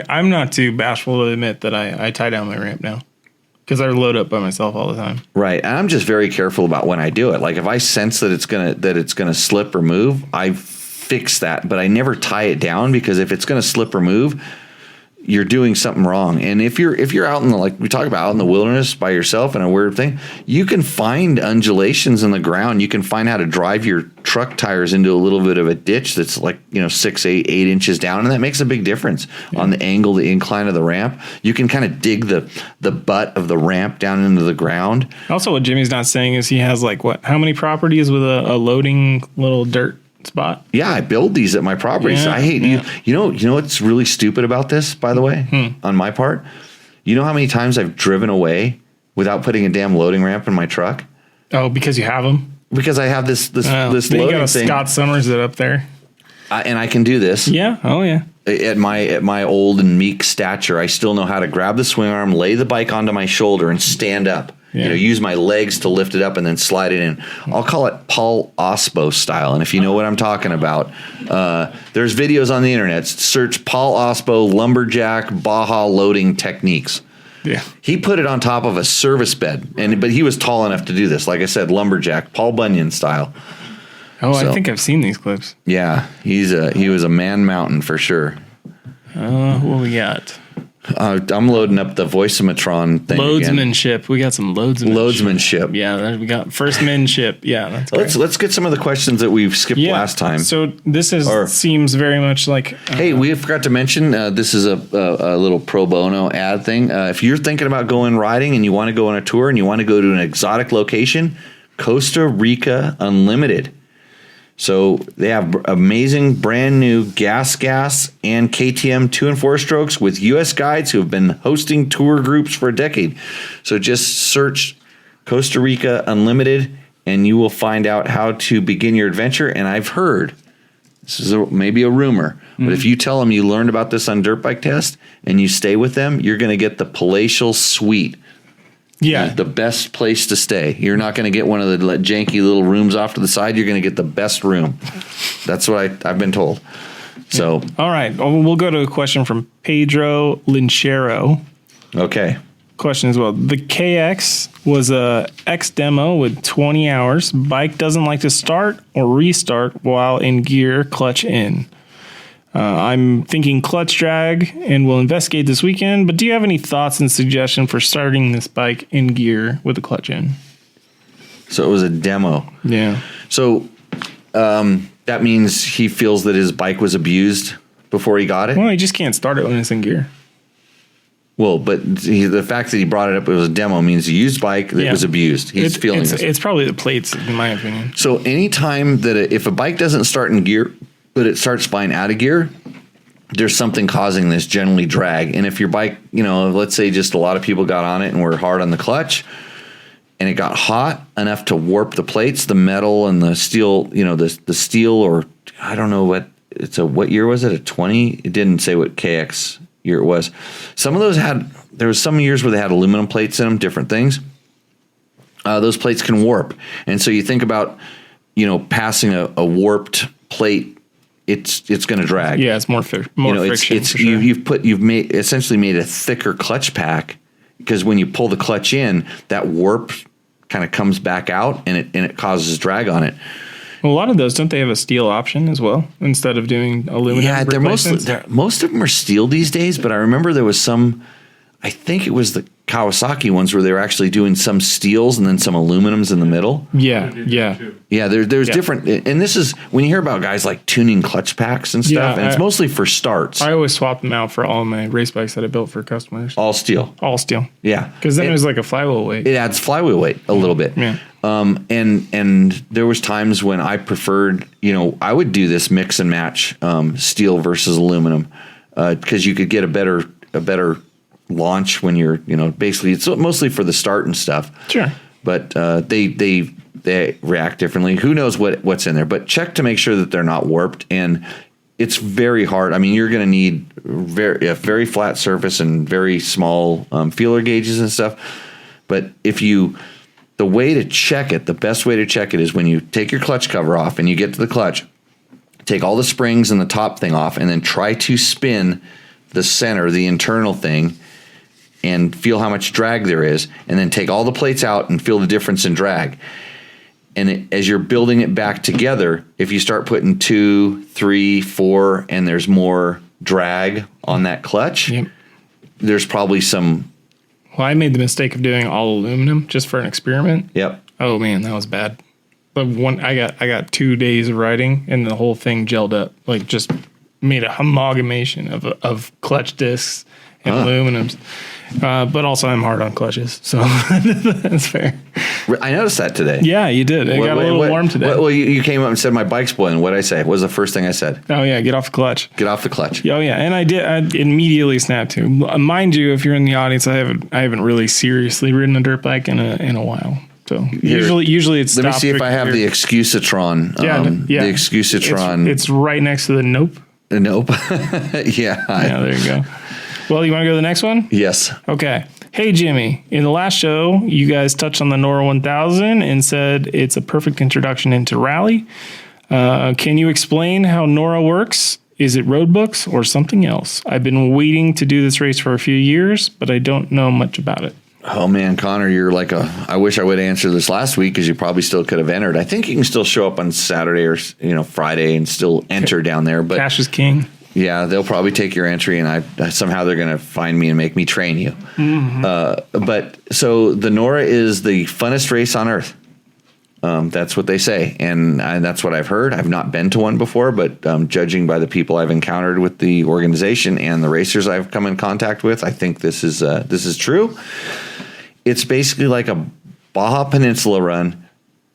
I'm not too bashful to admit that I tie down my ramp now, because I load up by myself all the time. Right, and I'm just very careful about when I do it. Like if I sense that it's gonna slip or move, I fix that, but I never tie it down, because if it's gonna slip or move, you're doing something wrong. And if you're out in like we talk about, out in the wilderness by yourself and a weird thing, you can find undulations in the ground. You can find how to drive your truck tires into a little bit of a ditch that's like 6, 8 inches down, and that makes a big difference on the angle, the incline of the ramp. You can kind of dig the butt of the ramp down into the ground. Also, what Jimmy's not saying is he has how many properties with a loading little dirt spot? Yeah, I build these at my properties. I hate you know what's really stupid about this, by the way, on my part? You know how many times I've driven away without putting a damn loading ramp in my truck? Oh, because you have them? Because I have this loading you got thing. Scott Summers it up there. And I can do this. Yeah. Oh yeah. At my old and meek stature, I still know how to grab the swing arm, lay the bike onto my shoulder, and stand up. Yeah. Use my legs to lift it up and then slide it in. I'll call it Paul Osbo style. And if you know what I'm talking about, there's videos on the internet. Search Paul Osbo lumberjack Baja loading techniques. Yeah. He put it on top of a service bed, but he was tall enough to do this. Like I said, lumberjack, Paul Bunyan style. Oh, I think I've seen these clips. Yeah, he was a man mountain for sure. What we got? I'm loading up the voiceomatron thing again. Loadsmanship. We got some loadsmanship. Loadsmanship. Yeah, we got firstmanship. Yeah, that's great. Let's get some of the questions that we've skipped last time. So this seems very much like. Hey, we forgot to mention this is a little pro bono ad thing. If you're thinking about going riding and you want to go on a tour and you want to go to an exotic location, Costa Rica Unlimited. So they have amazing brand new gas and KTM 2 and 4 strokes with U.S. guides who have been hosting tour groups for a decade. So just search Costa Rica Unlimited and you will find out how to begin your adventure. And I've heard, this is maybe a rumor, but if you tell them you learned about this on Dirt Bike Test and you stay with them, you're going to get the palatial suite. Yeah. The best place to stay. You're not going to get one of the janky little rooms off to the side. You're going to get the best room. That's what I've been told. So, all right. We'll go to a question from Pedro Linchero. Okay. Question as well. The KX was a X demo with 20 hours. Bike doesn't like to start or restart while in gear, clutch in. I'm thinking clutch drag and will investigate this weekend, but do you have any thoughts and suggestion for starting this bike in gear with the clutch in? So it was a demo. Yeah. So that means he feels that his bike was abused before he got it? Well, he just can't start it when it's in gear. Well, but the fact that he brought it up, it was a demo, means a used bike that was abused. He's feeling this. It's probably the plates, in my opinion. So anytime that if a bike doesn't start in gear, but it starts flying out of gear, there's something causing this, generally drag. And if your bike, let's say just a lot of people got on it and were hard on the clutch and it got hot enough to warp the plates, the metal and the steel, the steel, or I don't know what year was it? A 20? It didn't say what KX year it was. Some of those there was some years where they had aluminum plates in them, different things. Those plates can warp. And so you think about, passing a warped plate, it's going to drag. Yeah, it's more friction. For sure. You've essentially made a thicker clutch pack because when you pull the clutch in, that warp kind of comes back out and it causes drag on it. Well, a lot of those, don't they have a steel option as well instead of doing aluminum? Yeah, most of them are steel these days. But I remember there was some. I think it was the Kawasaki ones where they were actually doing some steels and then some aluminums in the middle. Yeah. There's different, and this is when you hear about guys like tuning clutch packs and stuff, and it's mostly for starts. I always swap them out for all my race bikes that I built for customers. All steel. Yeah, because then it was like a flywheel weight. It adds flywheel weight a little bit. Yeah. And there was times when I preferred, I would do this mix and match steel versus aluminum because you could get a better launch when you're, basically it's mostly for the start and stuff. Sure. But they react differently. Who knows what's in there? But check to make sure that they're not warped. And it's very hard. I mean, you're going to need a very flat surface and very small feeler gauges and stuff. But the way to check it, the best way to check it is when you take your clutch cover off and you get to the clutch, take all the springs and the top thing off, and then try to spin the center, the internal thing, and feel how much drag there is, and then take all the plates out and feel the difference in drag. And as you're building it back together, if you start putting 2, 3, 4, and there's more drag on that clutch, there's probably some. Well, I made the mistake of doing all aluminum just for an experiment. Yep. Oh man, that was bad. But I got 2 days of riding, and the whole thing gelled up, like just made a amalgamation of clutch discs and aluminums. But also I'm hard on clutches, so that's fair. I noticed that today. Yeah, you did. It got a little warm today. Well, you came up and said my bike's boiling. What did I say? What was the first thing I said? Oh yeah, get off the clutch. Get off the clutch. Oh yeah, and I did. I immediately snapped to. Mind you, if you're in the audience, I haven't really seriously ridden a dirt bike in a while. So usually it's. Let me see if I have the Excusatron. The Excusatron. It's right next to the Nope. Nope. Yeah, there you go. Well, you want to go to the next one? Yes. Okay. Hey, Jimmy. In the last show, you guys touched on the Nora 1000 and said it's a perfect introduction into rally. Can you explain how Nora works? Is it road books or something else? I've been waiting to do this race for a few years, but I don't know much about it. Oh, man, Connor, you're like I wish I would answer this last week because you probably still could have entered. I think you can still show up on Saturday or Friday and still enter down there. But Cash is king. Yeah, they'll probably take your entry, and somehow they're going to find me and make me train you. But so the Nora is the funnest race on earth. That's what they say, and that's what I've heard. I've not been to one before, but judging by the people I've encountered with the organization and the racers I've come in contact with, I think this is true. It's basically like a Baja Peninsula run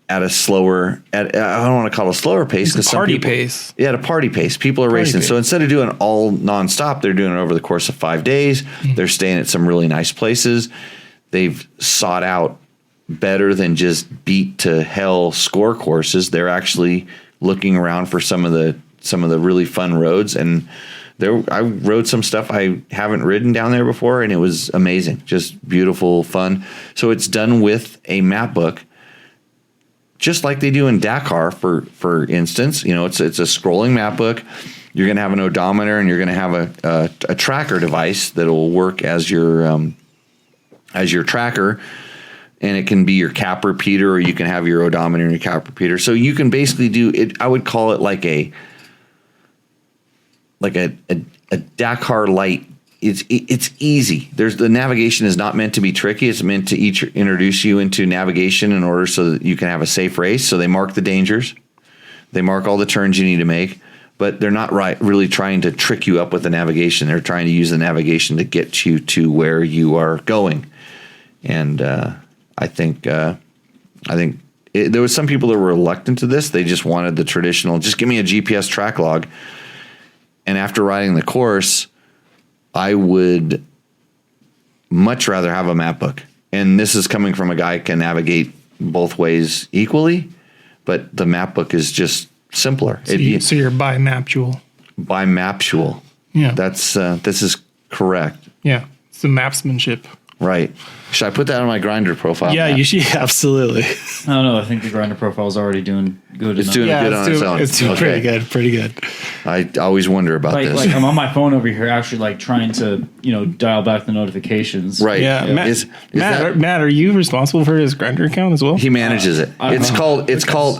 at a slower, I don't want to call it a slower pace. It's a party pace. Yeah, at a party pace. People are racing. So instead of doing all nonstop, they're doing it over the course of 5 days. They're staying at some really nice places. They've sought out better than just beat to hell score courses. They're actually looking around for some of the really fun roads. And I rode some stuff I haven't ridden down there before, and it was amazing. Just beautiful, fun. So it's done with a map book, just like they do in Dakar, for instance. It's a scrolling map book. You're going to have an odometer, and you're going to have a tracker device that will work as your tracker, and it can be your cap repeater, or you can have your odometer and your cap repeater. So you can basically do it. I would call it like a Dakar light. It's easy. The navigation is not meant to be tricky. It's meant to introduce you into navigation in order so that you can have a safe race. So they mark the dangers. They mark all the turns you need to make, but they're not really trying to trick you up with the navigation. They're trying to use the navigation to get you to where you are going. And I think there was some people that were reluctant to this. They just wanted the traditional, just give me a GPS track log. And after riding the course, I would much rather have a map book. And this is coming from a guy who can navigate both ways equally, but the map book is just simpler. So you're bi-maptual. Bi-maptual. Yeah. This is correct. Yeah. It's the mapsmanship. Right. Should I put that on my Grinder profile? Yeah, you should. Absolutely. I don't know. I think the Grinder profile is already doing good. It's doing good on its own. It's doing pretty good. Pretty good. I always wonder about this. Like I'm on my phone over here, actually, like trying to dial back the notifications. Right. Yeah. Matt, are you responsible for his Grindr account as well? He manages it. It's called.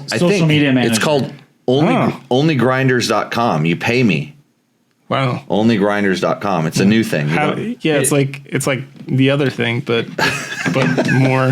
Social media manager. It's called onlygrinders.com. You pay me. Wow. Onlygrinders.com. It's a new thing. It's like the other thing, but more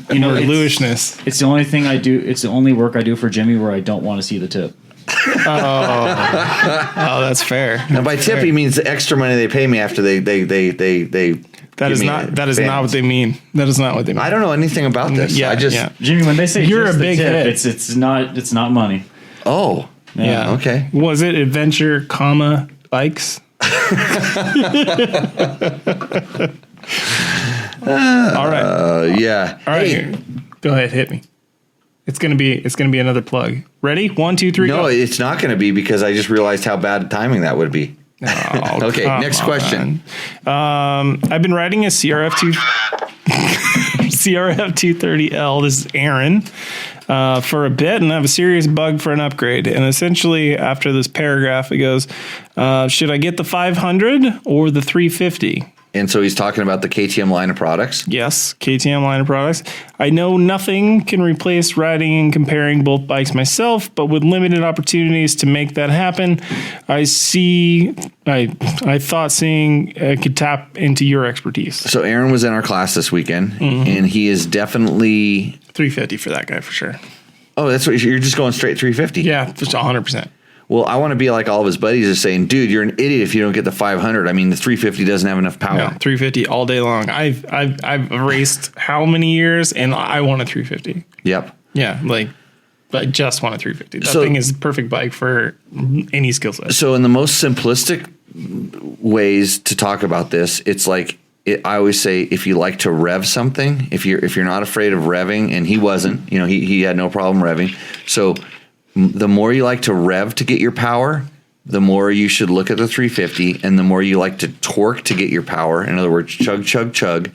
Lewishness. It's the only thing I do. It's the only work I do for Jimmy where I don't want to see the tip. Oh, that's fair. And by tip, he means the extra money they pay me after they. That is not what they mean. That is not what they mean. I don't know anything about this. Yeah, Jimmy, when they say you're just a big tip, hit. it's not money. Oh. Yeah. Okay. Was it adventure, bikes? All right. Yeah. All right. Hey. Go ahead. Hit me. It's gonna be another plug. Ready? 1, 2, 3. No, go. it's not going to be, because I just realized how bad timing that would be. Oh, okay. Next question. I've been riding a CRF 230L. This is Aaron. For a bit, and I have a serious bug for an upgrade. And essentially, after this paragraph, it goes, should I get the 500 or the 350? And so he's talking about the KTM line of products. Yes, KTM line of products. I know nothing can replace riding and comparing both bikes myself, but with limited opportunities to make that happen, I thought seeing could tap into your expertise. So Aaron was in our class this weekend, and he is definitely 350 for that guy for sure. Oh, that's what you're just going straight 350. Yeah, just 100%. Well, I want to be like all of his buddies are saying, dude, you're an idiot if you don't get the 500. I mean, the 350 doesn't have enough power. No, 350 all day long. I've raced how many years, and I want a 350. Yep. Yeah, I just want a 350. That thing is the perfect bike for any skill set. So in the most simplistic ways to talk about this, it's like I always say, if you like to rev something, if you're not afraid of revving, and he wasn't, he had no problem revving. So the more you like to rev to get your power, the more you should look at the 350, and the more you like to torque to get your power, in other words, chug, chug, chug,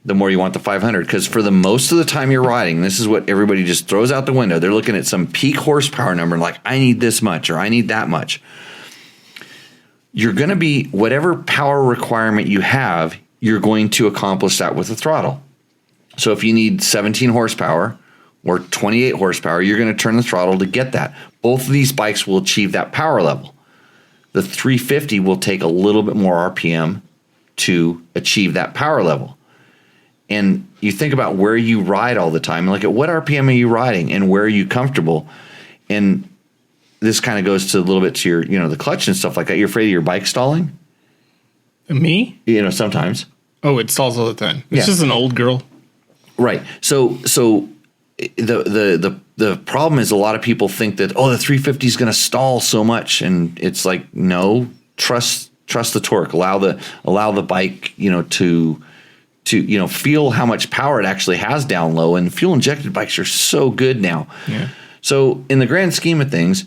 the more you want the 500. Because for the most of the time you're riding, this is what everybody just throws out the window. They're looking at some peak horsepower number and like, I need this much or I need that much. You're going to be, whatever power requirement you have, you're going to accomplish that with the throttle. So if you need 17 horsepower or 28 horsepower, you're going to turn the throttle to get that. Both of these bikes will achieve that power level. The 350 will take a little bit more RPM to achieve that power level. And you think about where you ride all the time, and look at what RPM are you riding and where are you comfortable. And this kind of goes to a little bit to your, the clutch and stuff like that. You're afraid of your bike stalling? Me? Sometimes. Oh, it stalls all the time. It's Yeah. just an old girl. Right. So the problem is a lot of people think that, the 350 is going to stall so much, and it's like, no, trust the torque. Allow the bike, to feel how much power it actually has down low. And fuel injected bikes are so good now. Yeah. So in the grand scheme of things,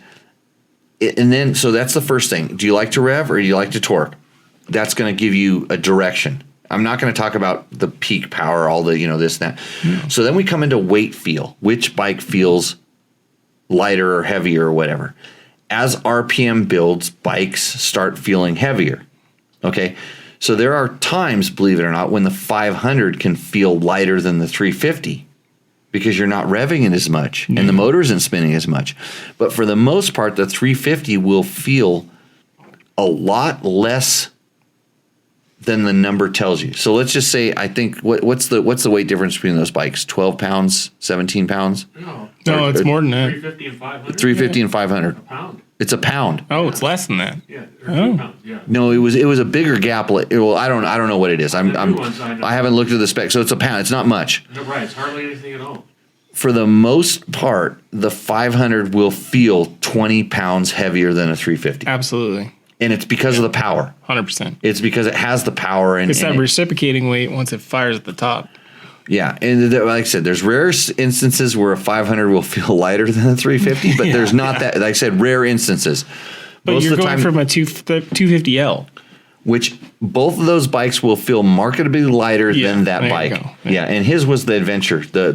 so that's the first thing. Do you like to rev or do you like to torque? That's going to give you a direction. I'm not going to talk about the peak power, all the, this, that. No. So then we come into weight feel. Which bike feels lighter or heavier or whatever. As RPM builds, bikes start feeling heavier. Okay. So there are times, believe it or not, when the 500 can feel lighter than the 350 because you're not revving it as much and the motor isn't spinning as much. But for the most part, the 350 will feel a lot less than the number tells you. So let's just say, I think, what's the weight difference between those bikes? 12 pounds, 17 pounds? No, it's more than that. 350 and 500. 350 and 500. A pound. It's a pound. Oh, it's less than that. Yeah, or Oh. 2 pounds. Yeah. No, it was a bigger gap. Well, I don't know what it is. The new ones I know. I haven't looked at the spec, so it's a pound. It's not much. No, right, it's hardly anything at all. For the most part, the 500 will feel 20 pounds heavier than a 350. Absolutely. And it's because of the power. 100%. It's because it has the power. And It's that and it- reciprocating weight once it fires at the top. yeah. And like I said, there's rare instances where a 500 will feel lighter than a 350, but there's not that, like I said, rare instances. But Most you're of the going time, from a 250L. which both of those bikes will feel markedly lighter Yeah, than that there you bike. go. Yeah, and his was the adventure, the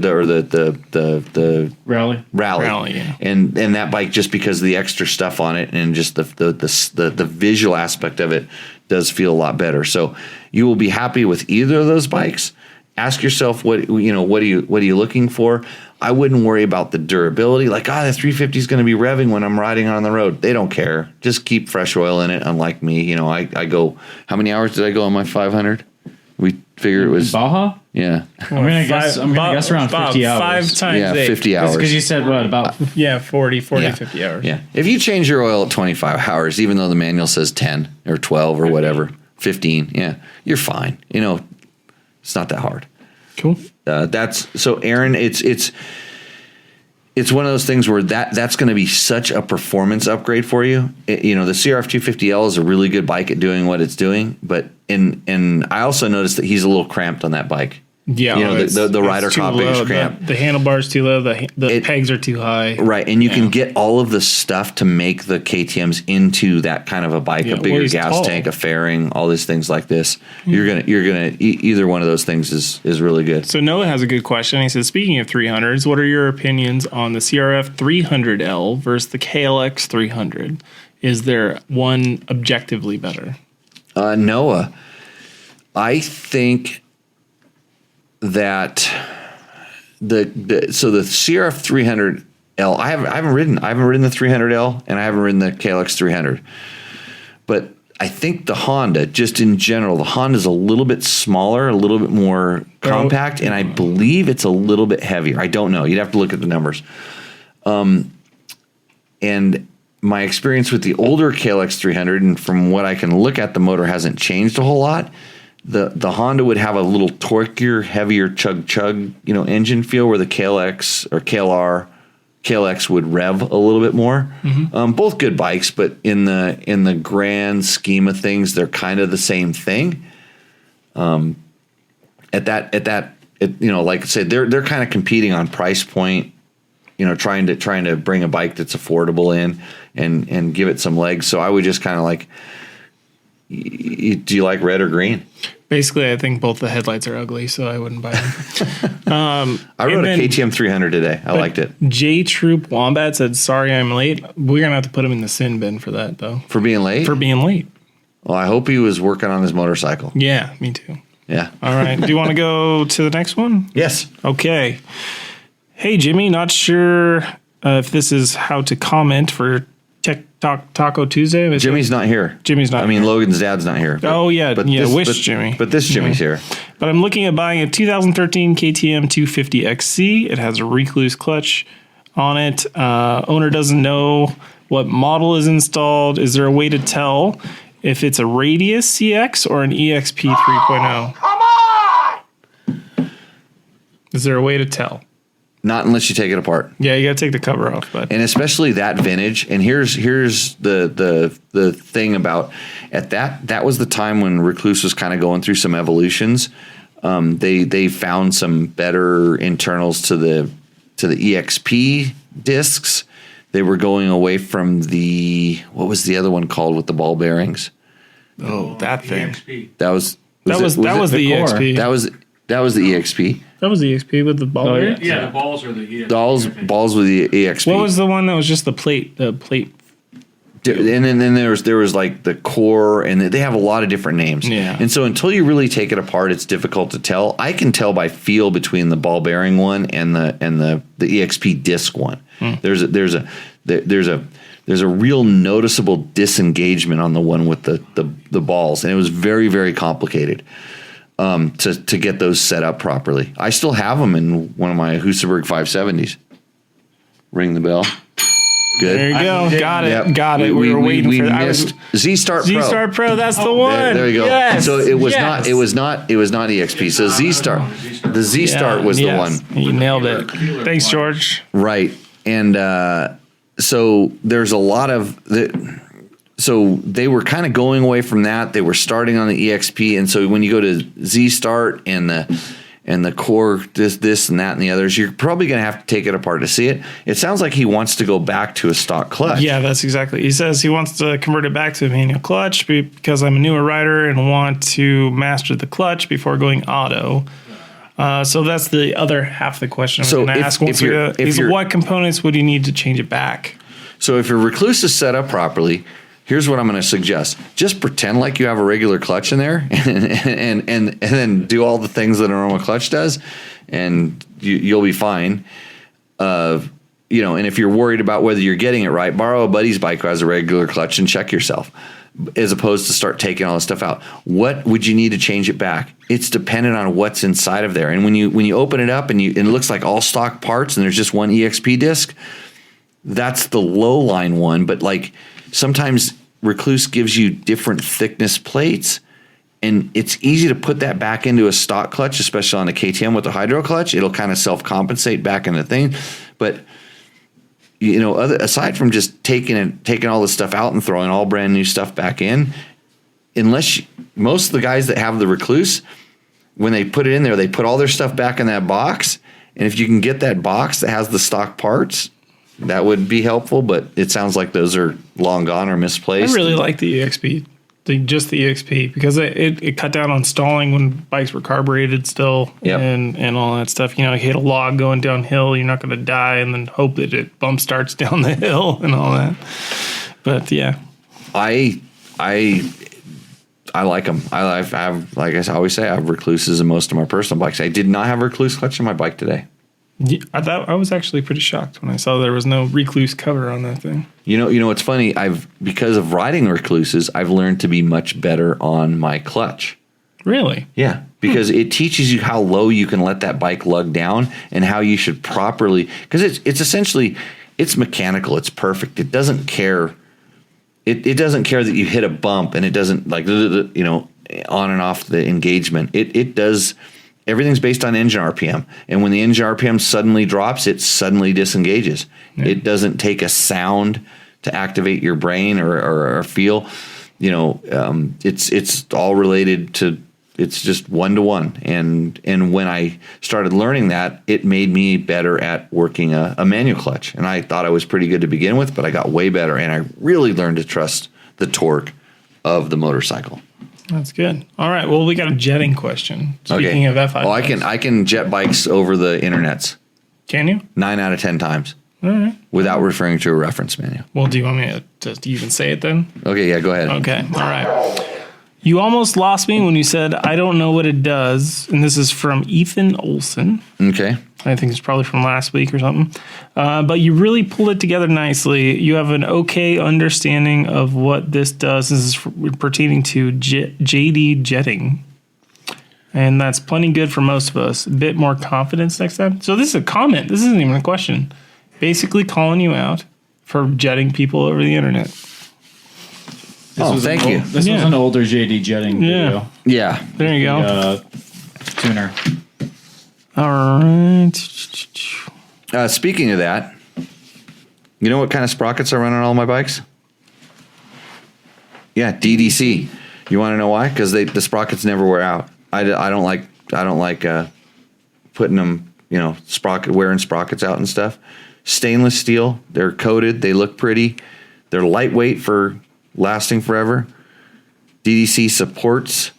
Rally. rally, Yeah. and that bike, just because of the extra stuff on it and just the visual aspect of it does feel a lot better. So you will be happy with either of those bikes. Ask yourself what are you looking for. I wouldn't worry about the durability. Like, the 350 is going to be revving when I'm riding on the road. They don't care. Just keep fresh oil in it. Unlike me, I go. How many hours did I go on my 500? We figure it was Baja? yeah, I'm gonna guess around 50 hours. 5 times yeah, 8. 50 hours. Because you said what about? Yeah, 40, Yeah. 50 hours. Yeah. If you change your oil at 25 hours, even though the manual says 10 or 12 or whatever, 15, yeah, you're fine. It's not that hard. Cool. So Aaron, it's one of those things where that's going to be such a performance upgrade for you. The CRF 250L is a really good bike at doing what it's doing, but and I also noticed that he's a little cramped on that bike. Yeah, the rider coping is cramped. The handlebars too low. The pegs are too high. Right, and you can get all of the stuff to make the KTM's into that kind of a bike, Yeah, a bigger he's gas tall. tank, a fairing, all these things like this. You're gonna either one of those things is really good. So Noah has a good question. He says, speaking of 300s, what are your opinions on the CRF 300L versus the KLX 300? Is there one objectively better? Noah, I think that the CRF 300L, I haven't ridden the 300L and I haven't ridden the KLX 300, but I think the Honda, just in general, the Honda's a little bit smaller, a little bit more compact, and I believe it's a little bit heavier. I don't know. You'd have to look at the numbers. And my experience with the older KLX 300, and from what I can look at, the motor hasn't changed a whole lot. The Honda would have a little torquier, heavier chug engine feel, where the KLX or KLX would rev a little bit more. Mm-hmm. Both good bikes, but in the grand scheme of things, they're kind of the same thing. Like I said, they're kind of competing on price point. Trying to bring a bike that's affordable in and give it some legs. So I would just kind of like, do you like red or green? Basically, I think both the headlights are ugly, so I wouldn't buy them. I rode a KTM 300 today. I liked it. J Troop Wombat said, sorry I'm late. We're going to have to put him in the sin bin for that, though. For being late? For being late. Well, I hope he was working on his motorcycle. Yeah, me too. Yeah. All right. Do you want to go to the next one? Yes. Okay. Hey, Jimmy, not sure if this is how to comment for Taco Tuesday. Jimmy's not here. Jimmy's not. I mean, here. Logan's dad's not here. Oh yeah, Jimmy. But this Jimmy's here. But I'm looking at buying a 2013 KTM 250 XC. It has a recluse clutch on it. Owner doesn't know what model is installed. Is there a way to tell if it's a Radius CX or an EXP 3.0? Come on! Is there a way to tell? Not unless you take it apart. Yeah, you got to take the cover off, but and especially that vintage. And here's the thing about at that was the time when Recluse was kind of going through some evolutions. They found some better internals to the EXP discs. They were going away from what was the other one called with the ball bearings? Oh, that thing. EXP. That was the EXP. That was the EXP. That was the EXP with the ball bearings? Yeah, the balls are the EXP. Balls with the EXP. What was the one that was just the plate? The plate. And then there was like the core, and they have a lot of different names. Yeah. And so until you really take it apart, it's difficult to tell. I can tell by feel between the ball bearing one and the EXP disc one. There's a real noticeable disengagement on the one with the balls, and it was very, very complicated to get those set up properly. I still have them in one of my Husaberg 570s. Ring the bell. Good. There you go. Got it. Yep. Got it. We were waiting for that. Missed Z-Start Pro. Z-Start Pro. That's the one. There you go. Yes. So it was not EXP. So Z-Start. The Z-Start was the one. You nailed it. Thanks, George. Right. And so there's a lot of so they were kind of going away from that. They were starting on the EXP, and so when you go to Z-Start and the core, this and that and the others, you're probably going to have to take it apart to see it. It sounds like he wants to go back to a stock clutch. Yeah, that's exactly. He says he wants to convert it back to a manual clutch because I'm a newer rider and want to master the clutch before going auto. So that's the other half of the question I'm going to ask. What components would you need to change it back? So if your Recluse is set up properly, here's what I'm going to suggest. Just pretend like you have a regular clutch in there and then do all the things that a normal clutch does, and you'll be fine. And if you're worried about whether you're getting it right, borrow a buddy's bike who has a regular clutch and check yourself, as opposed to start taking all this stuff out. What would you need to change it back? It's dependent on what's inside of there. And when you open it up and it looks like all stock parts and there's just one EXP disc, that's the low line one. But like sometimes Recluse gives you different thickness plates, and it's easy to put that back into a stock clutch, especially on the KTM with the hydro clutch. It'll kind of self-compensate back in the thing. But aside from just taking all this stuff out and throwing all brand new stuff back in, most of the guys that have the Recluse, when they put it in there, they put all their stuff back in that box. And if you can get that box that has the stock parts, that would be helpful. But it sounds like those are long gone or misplaced. I really like the EXP. Just the EXP, because it cut down on stalling when bikes were carbureted still. Yep. and all that stuff. You hit a log going downhill, you're not going to die and then hope that it bump starts down the hill and all that. But yeah, I like them. I have, like I always say, I have Recluses in most of my personal bikes. I did not have a Recluse clutch in my bike today. Yeah, I was actually pretty shocked when I saw there was no Recluse cover on that thing. You know what's funny? Because of riding Recluses, I've learned to be much better on my clutch. Really? Yeah, because it teaches you how low you can let that bike lug down and how you should properly. Because it's essentially mechanical. It's perfect. It doesn't care. It doesn't care that you hit a bump and it doesn't on and off the engagement. It does. Everything's based on engine RPM. And when the engine RPM suddenly drops, it suddenly disengages. Yeah. It doesn't take a sound to activate your brain or feel. It's all related to, it's just one-to-one. And when I started learning that, it made me better at working a manual clutch. And I thought I was pretty good to begin with, but I got way better. And I really learned to trust the torque of the motorcycle. That's good. All right. Well, we got a jetting question. Speaking of F5. Oh, I can jet bikes over the internets. Can you? 9 out of 10 times. All right. Without referring to a reference manual. Well, do you want me to even say it then? Okay, yeah, go ahead. Okay. All right. You almost lost me when you said, I don't know what it does. And this is from Ethan Olson. Okay. I think it's probably from last week or something. But you really pulled it together nicely. You have an okay understanding of what this does. This is pertaining to JD jetting. And that's plenty good for most of us. A bit more confidence next time. So this is a comment. This isn't even a question. Basically calling you out for jetting people over the internet. Thank you. This was an older JD jetting video. Yeah. There you go. Tuner. All right. Speaking of that, you know what kind of sprockets I run on all my bikes? Yeah, DDC. You want to know why? Because the sprockets never wear out. I don't like putting them, wearing sprockets out and stuff. Stainless steel. They're coated. They look pretty. They're lightweight for lasting forever. DDC supports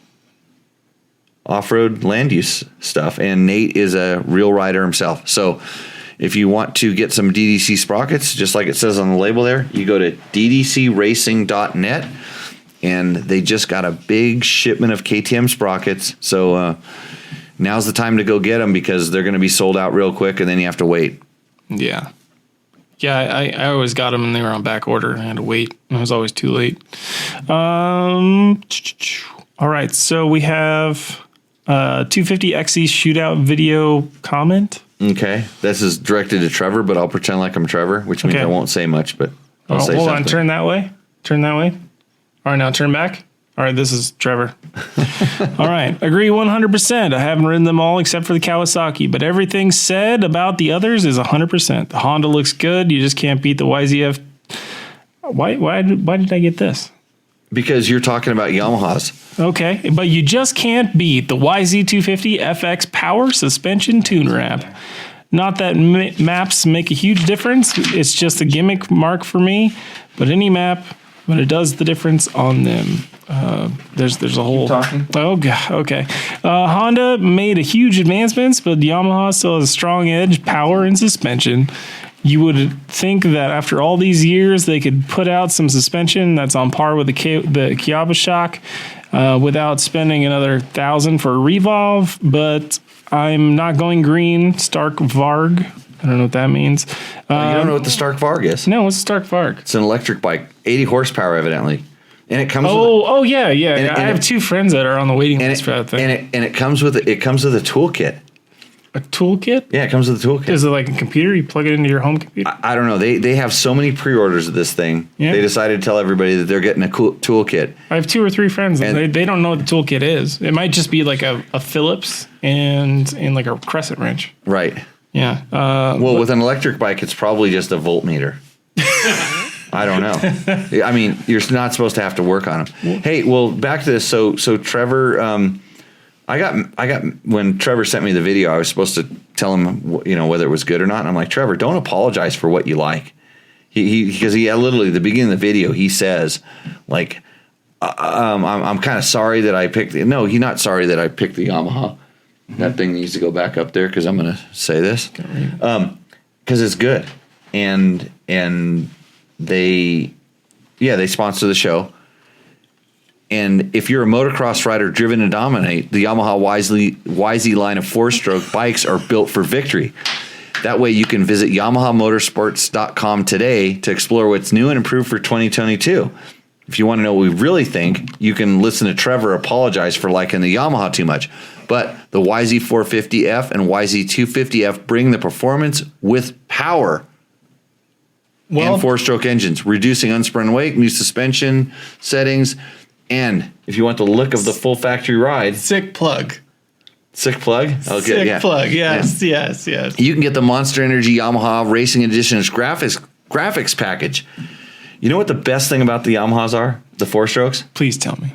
off-road land use stuff, and Nate is a real rider himself. So if you want to get some DDC sprockets, just like it says on the label there, you go to ddcracing.net, and they just got a big shipment of KTM sprockets. So now's the time to go get them because they're going to be sold out real quick, and then you have to wait. Yeah. Yeah, I always got them and they were on back order. I had to wait. It was always too late. All right, so we have 250XE shootout video comment. Okay, this is directed to Trevor, but I'll pretend like I'm Trevor, which means I won't say much, but I'll say hold something. on, turn that way. Turn that way. All right, now turn back. All right, this is Trevor. All right, agree 100%. I haven't ridden them all except for the Kawasaki, but everything said about the others is 100%. The Honda looks good. You just can't beat the YZF. Why did I get this? Because you're talking about Yamahas. Okay, but you just can't beat the YZ250 FX Power Suspension Tuner app. Not that maps make a huge difference. It's just a gimmick mark for me, but any map, but it does the difference on them. There's a whole. Keep talking. Oh god. Okay. Honda made a huge advancements, but Yamaha still has a strong edge, power, and suspension. You would think that after all these years, they could put out some suspension that's on par with the Kawasaki without spending another $1,000 for a revolve. But I'm not going green. Stark Varg. I don't know what that means. You don't know what the Stark Varg is? No, what's a Stark Varg? It's an electric bike, 80 horsepower, evidently. And it comes. Yeah. And I have two friends that are on the waiting list for that thing. And it comes with a toolkit. A toolkit? Yeah, it comes with a toolkit. Is it like a computer? You plug it into your home computer? I don't know. They have so many pre-orders of this thing. Yeah. They decided to tell everybody that they're getting a cool toolkit. I have 2 or 3 friends, and they don't know what the toolkit is. It might just be like a Phillips and like a crescent wrench. Right. Yeah. With an electric bike, it's probably just a voltmeter. I don't know. I mean, you're not supposed to have to work on them. Hey, well, back to this. So Trevor, I got when Trevor sent me the video, I was supposed to tell him, whether it was good or not. And I'm like, Trevor, don't apologize for what you like. Because he literally at the beginning of the video, he says, like, I'm kind of sorry that I picked. No, he's not sorry that I picked the Yamaha. That thing needs to go back up there because I'm going to say this. Because it's good. And they sponsor the show. And if you're a motocross rider driven to dominate, the Yamaha YZ line of 4-stroke bikes are built for victory. That way you can visit YamahaMotorsports.com today to explore what's new and improved for 2022. If you want to know what we really think, you can listen to Trevor apologize for liking the Yamaha too much. But the YZ450F and YZ250F bring the performance with power and 4-stroke engines, reducing unspun weight, new suspension settings. And if you want the look of the full factory ride, sick plug. Sick plug? Okay, sick plug, yes. You can get the Monster Energy Yamaha Racing Edition's graphics package. You know what the best thing about the Yamahas are? The 4-strokes? Please tell me.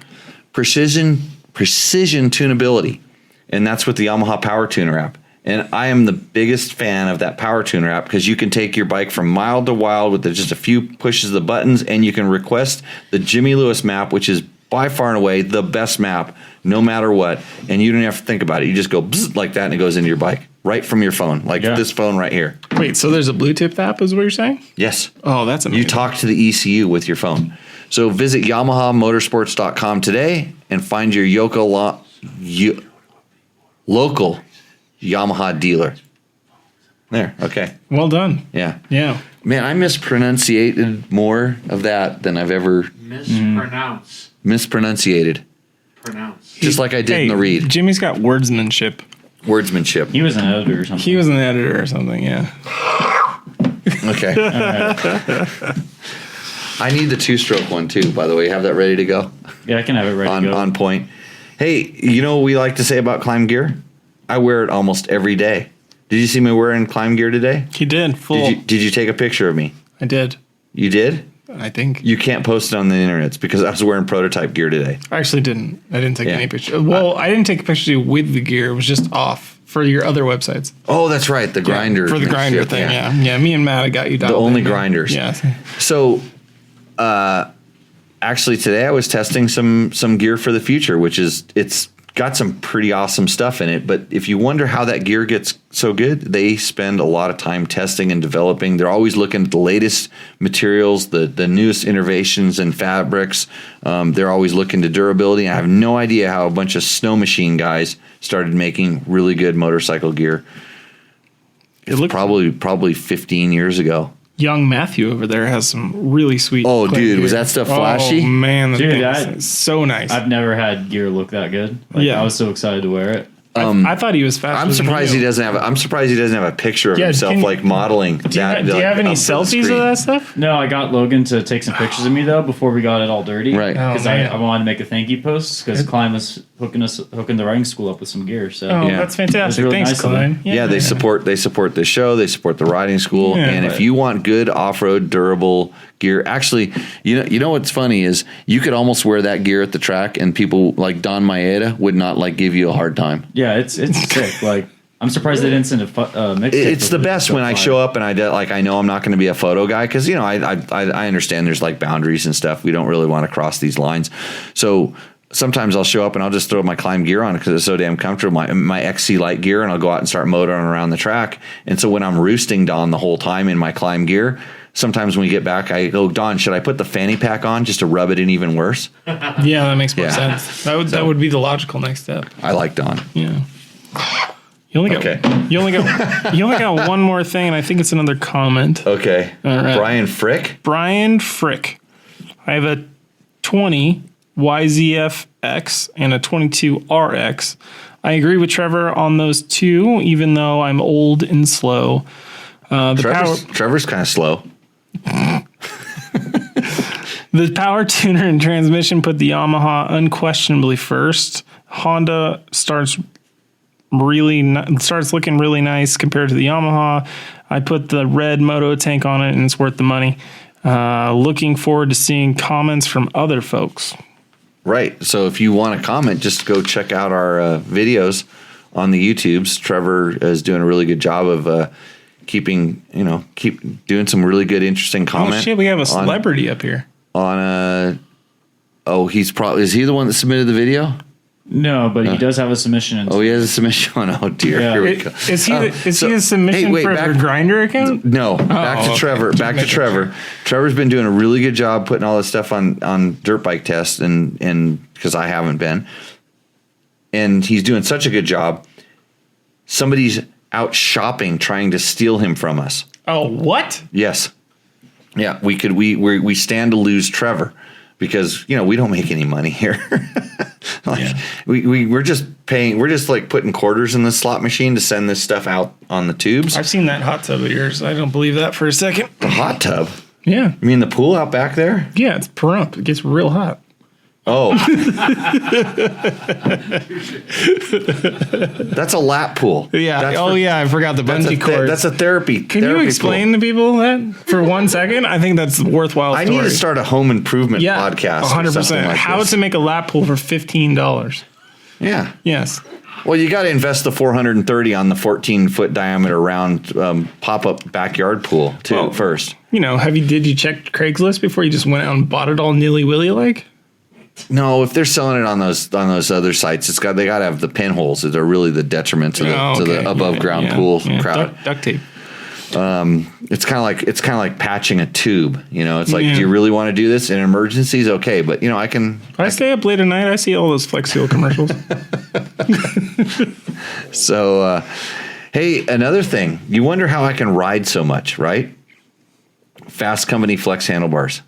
Precision tunability. And that's with the Yamaha Power Tuner app. And I am the biggest fan of that Power Tuner app because you can take your bike from mild to wild with just a few pushes of the buttons, and you can request the Jimmy Lewis map, which is by far and away the best map, no matter what. And you don't have to think about it. You just go bzz like that, and it goes into your bike right from your phone, like this phone right here. Wait, so there's a Bluetooth app is what you're saying? Yes. Oh, that's amazing. You talk to the ECU with your phone. So visit YamahaMotorsports.com today and find your local Yamaha dealer. There, okay. Well done. Yeah. Yeah. Man, I mispronunciated more of that than I've ever mispronunciated. Just like I did in the read. Jimmy's got wordsmanship. Wordsmanship. He was an editor or something. He was an editor or something, yeah. Okay. I need the 2-stroke one too, by the way. Have that ready to go? Yeah, I can have it ready to go. On point. Hey, you know what we like to say about climb gear? I wear it almost every day. Did you see me wearing climb gear today? He did, full. Did you take a picture of me? I did. You did? I think. You can't post it on the internet because I was wearing prototype gear today. I actually didn't. I didn't take any picture. Well, I didn't take a picture with the gear. It was just off for your other websites. Oh, that's right. The grinder. For the grinder thing, yeah. Yeah, me and Matt, I got you down. The only grinders. Yeah. So, actually today I was testing some gear for the future, which is, it's got some pretty awesome stuff in it. But if you wonder how that gear gets so good, they spend a lot of time testing and developing. They're always looking at the latest materials, the newest innovations and fabrics. They're always looking to durability. I have no idea how a bunch of snow machine guys started making really good motorcycle gear. It's probably 15 years ago. Young Matthew over there has some really sweet. Oh, dude, gear. was that stuff flashy? Oh man, the Dude, thing that- is so nice. I've never had gear look that good. Like, Yeah. I was so excited to wear it. I thought he was fast. I'm surprised he doesn't have. I'm surprised he doesn't have a picture of Yeah, himself like modeling. Do you have any selfies of that stuff? No, I got Logan to take some pictures of me though before we got it all dirty. Right. Oh, Because man. I wanted to make a thank you post because Klein was hooking the riding school up with some gear. So Oh, Yeah. that's fantastic. It's really Thanks, nice of Klein. Yeah, they support the show, they support the riding school, Yeah, and if you want good off-road durable gear, actually, you know what's funny is you could almost wear that gear at the track, and people like Don Maeda would not like give you a hard time. yeah, it's sick. Like I'm surprised they didn't send a mixtape. It's the best when I show up and I know I'm not going to be a photo guy because I understand there's like boundaries and stuff. We don't really want to cross these lines, so. Sometimes I'll show up and I'll just throw my climb gear on because it's so damn comfortable, my XC light gear, and I'll go out and start motoring around the track. And so when I'm roosting Don the whole time in my climb gear, sometimes when we get back, I go, Don, should I put the fanny pack on just to rub it in even worse? Yeah, that makes more Yeah. sense. That would be the logical next step. I like Don. Yeah. You only got one more thing, and I think it's another comment. Okay. All right. Brian Frick. Brian Frick. I have a 20 YZF-X and a 22 RX. I agree with Trevor on those two, even though I'm old and slow. Trevor's kind of slow. The power tuner and transmission put the Yamaha unquestionably first. Honda starts looking really nice compared to the Yamaha. I put the red Moto tank on it, and it's worth the money. Looking forward to seeing comments from other folks. Right. So if you want to comment, just go check out our videos on the YouTubes. Trevor is doing a really good job of keep doing some really good, interesting comment. Oh shit, we have a celebrity up here. Is he the one that submitted the video? No, but he does have a submission. Oh, he has a submission. Oh dear. Yeah. Here we go. Is he a submission for their grinder account? No, back to okay. Trevor. Back to Trevor. Trevor's been doing a really good job putting all this stuff on dirt bike tests, and because I haven't been, and he's doing such a good job. Somebody's out shopping trying to steal him from us. Oh, what? Yes. Yeah, we stand to lose Trevor because we don't make any money here. We're just paying. We're just like putting quarters in the slot machine to send this stuff out on the tubes. I've seen that hot tub of yours. I don't believe that for a second. The hot tub. Yeah. You mean the pool out back there? Yeah, it's perump. It gets real hot. Oh. That's a lap pool. Yeah. That's I forgot the bungee cord. That's a therapy. Can you explain to people that for 1 second? I think that's a worthwhile I story. need to start a home improvement podcast. 100%. Like How this. to make a lap pool for $15. Yeah. Yes. Well, you got to invest the $430 on the 14-foot diameter round pop-up backyard pool too first. Did you check Craigslist before you just went out and bought it all nilly-willy like? No, if they're selling it on those other sites, they got to have the pinholes that are really the detriment to the above ground pool crowd. Duct tape. It's kind of like patching a tube. It's like, Yeah. do you really want to do this in emergencies? Okay, but I stay up late at night. I see all those Flex Seal commercials. So, hey, another thing. You wonder how I can ride so much, right? Fasst Company Flex handlebars.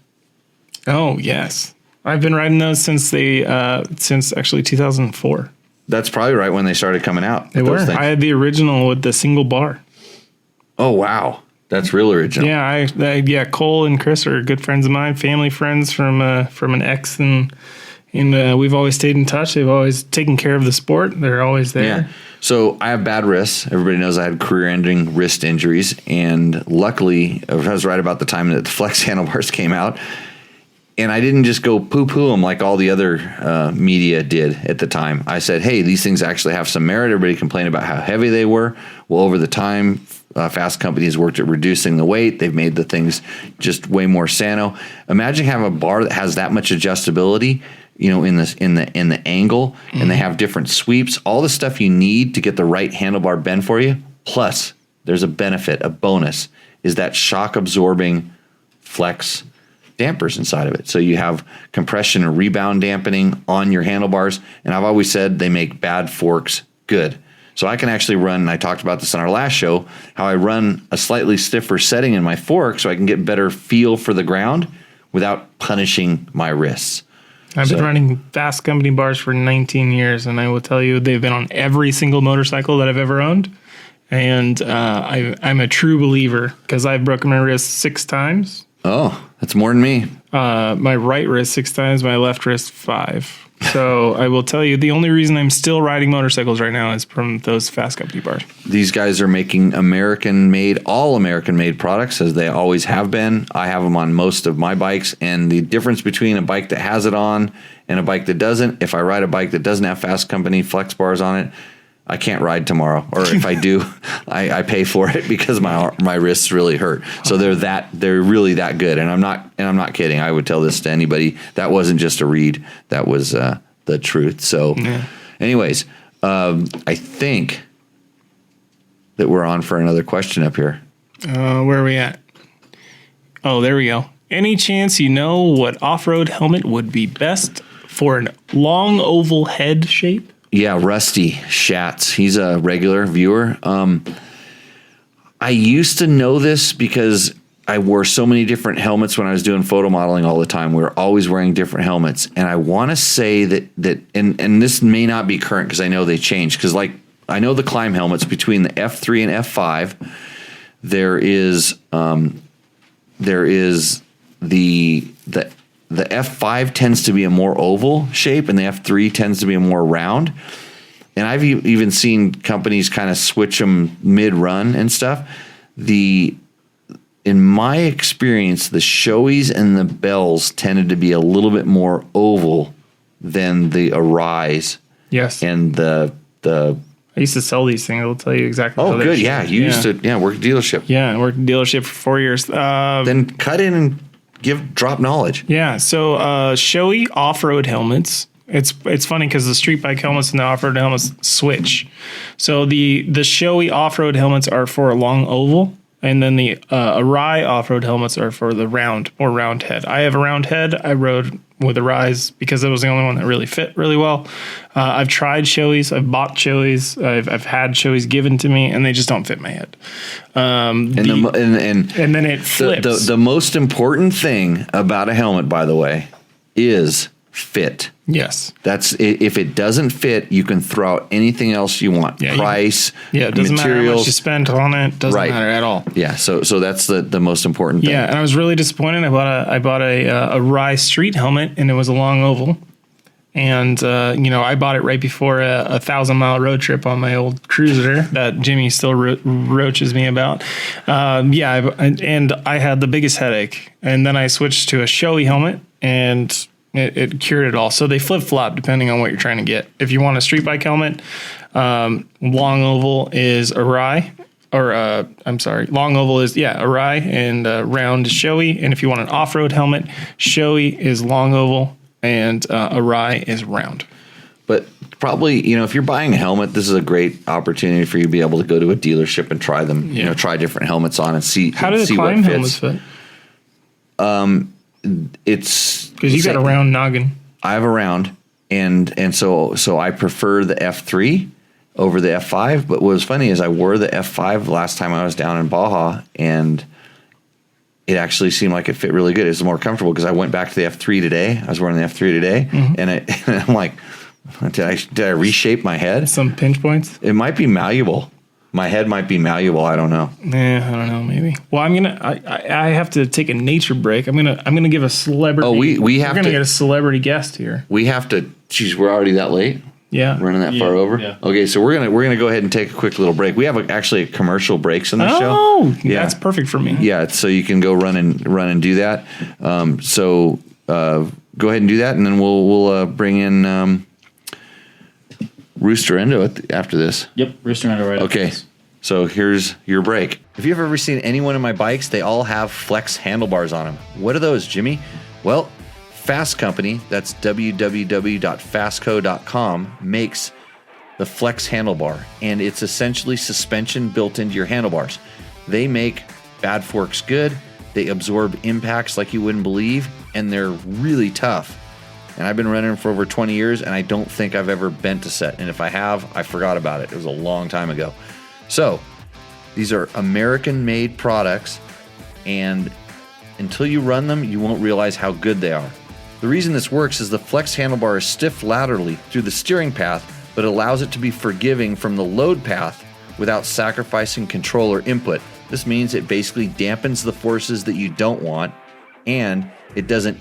Oh yes, I've been riding those since actually 2004. That's probably right when they started coming out. They were. I had the original with the single bar. Oh wow, that's real original. Yeah, Cole and Chris are good friends of mine, family friends from an ex, and we've always stayed in touch. They've always taken care of the sport. They're always there. Yeah. So I have bad wrists. Everybody knows I had career-ending wrist injuries, and luckily, I was right about the time that the Flex handlebars came out. And I didn't just go poo-poo them like all the other media did at the time. I said, hey, these things actually have some merit. Everybody complained about how heavy they were. Well, over the time, Fasst Company has worked at reducing the weight. They've made the things just way more sano. Imagine having a bar that has that much adjustability, in the angle, and they have different sweeps, all the stuff you need to get the right handlebar bend for you. Plus, there's a benefit, a bonus, is that shock absorbing Flex dampers inside of it. So you have compression and rebound dampening on your handlebars. And I've always said they make bad forks good. So I can actually run, and I talked about this on our last show, how I run a slightly stiffer setting in my fork so I can get better feel for the ground without punishing my wrists. I've been running Fasst Company bars for 19 years, and I will tell you they've been on every single motorcycle that I've ever owned. And I'm a true believer because I've broken my wrist 6 times. Oh, that's more than me. My right wrist 6 times, my left wrist 5. So I will tell you, the only reason I'm still riding motorcycles right now is from those Fasst Company bars. These guys are making all American-made products, as they always have been. I have them on most of my bikes, and the difference between a bike that has it on and a bike that doesn't, if I ride a bike that doesn't have Fasst Company flex bars on it, I can't ride tomorrow, or if I do, I pay for it because my wrists really hurt. So they're really that good, and I'm not kidding. I would tell this to anybody. That wasn't just a read; that was the truth. So, anyways, I think that we're on for another question up here. Where are we at? Oh, there we go. Any chance you know what off-road helmet would be best for a long oval head shape? Yeah, Rusty Schatz. He's a regular viewer. I used to know this because I wore so many different helmets when I was doing photo modeling all the time. We were always wearing different helmets. And I want to say that and this may not be current because I know they changed. Because I know the climb helmets between the F3 and F5, there is the F5 tends to be a more oval shape, and the F3 tends to be a more round. And I've even seen companies kind of switch them mid-run and stuff. In my experience, the Shoeis and the Bells tended to be a little bit more oval than the Arise. Yes. And the I used to sell these things. I'll tell you exactly. Oh, good. Yeah. You used to work at a dealership. Yeah, I worked at a dealership for 4 years. Then cut in and drop knowledge. Yeah, so Shoei off-road helmets. It's funny because the street bike helmets and the off-road helmets switch. So the Shoei off-road helmets are for a long oval, and then the Arai off-road helmets are for the round head. I have a round head. I rode with Arais because it was the only one that really fit really well. I've tried Shoeis. I've bought Shoeis. I've had Shoeis given to me, and they just don't fit my head. And then it flips. The most important thing about a helmet, by the way, is fit. Yes. That's if it doesn't fit, you can throw out anything else you want. Yeah, Price. It doesn't matter how much you spend on it. Doesn't matter at all. Yeah. So that's the most important thing. Yeah, and I was really disappointed. I bought a Rye Street helmet, and it was a long oval. And I bought it right before a 1,000-mile road trip on my old cruiser that Jimmy still roaches me about. And I had the biggest headache. And then I switched to a Shoei helmet, and it cured it all. So they flip-flop depending on what you're trying to get. If you want a street bike helmet, long oval is Arai. Long oval is Arai, and round is Shoei. And if you want an off-road helmet, Shoei is long oval, and Arai is round. But probably, if you're buying a helmet, this is a great opportunity for you to be able to go to a dealership and try them. Yeah. Try different helmets on and see. How do the see climb what helmets fits. fit? It's Because you got a round noggin. I have a round, and so I prefer the F3 over the F5. But what was funny is I wore the F5 last time I was down in Baja, and it actually seemed like it fit really good. It was more comfortable because I went back to the F3 today. I was wearing the F3 today, and I'm like, did I reshape my head? Some pinch points. It might be malleable. My head might be malleable. I don't know. I don't know. Maybe. Well, I have to take a nature break. I'm gonna give a celebrity. Oh, we have We're gonna to get a celebrity guest here. We have to. Geez, we're already that late. Yeah. Running that Yeah, far over. yeah. Okay, so we're gonna go ahead and take a quick little break. We have actually a commercial breaks in the show. Oh, Yeah. that's perfect for me. Yeah, so you can go run and do that. So go ahead and do that, and then we'll bring in Rooster Endo after this. Yep, Rooster Endo right after Okay, this. so here's your break. If you've ever seen any one of my bikes, they all have flex handlebars on them. What are those, Jimmy? Well, Fasst Company, that's www.fastco.com, makes the flex handlebar, and it's essentially suspension built into your handlebars. They make bad forks good, they absorb impacts like you wouldn't believe, and they're really tough. And I've been running them for over 20 years, and I don't think I've ever bent a set. And if I have, I forgot about it. It was a long time ago. So these are American-made products, and until you run them, you won't realize how good they are. The reason this works is the flex handlebar is stiff laterally through the steering path, but allows it to be forgiving from the load path without sacrificing control or input. This means it basically dampens the forces that you don't want, and it doesn't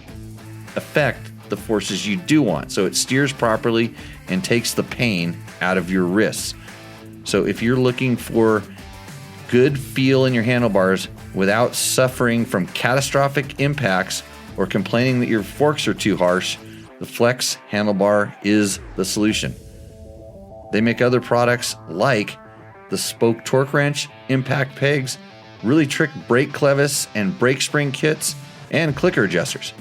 affect the forces you do want. So it steers properly and takes the pain out of your wrists. So if you're looking for good feel in your handlebars without suffering from catastrophic impacts or complaining that your forks are too harsh, the Flex handlebar is the solution. They make other products like the spoke torque wrench, impact pegs, really trick brake clevis and brake spring kits, and clicker adjusters.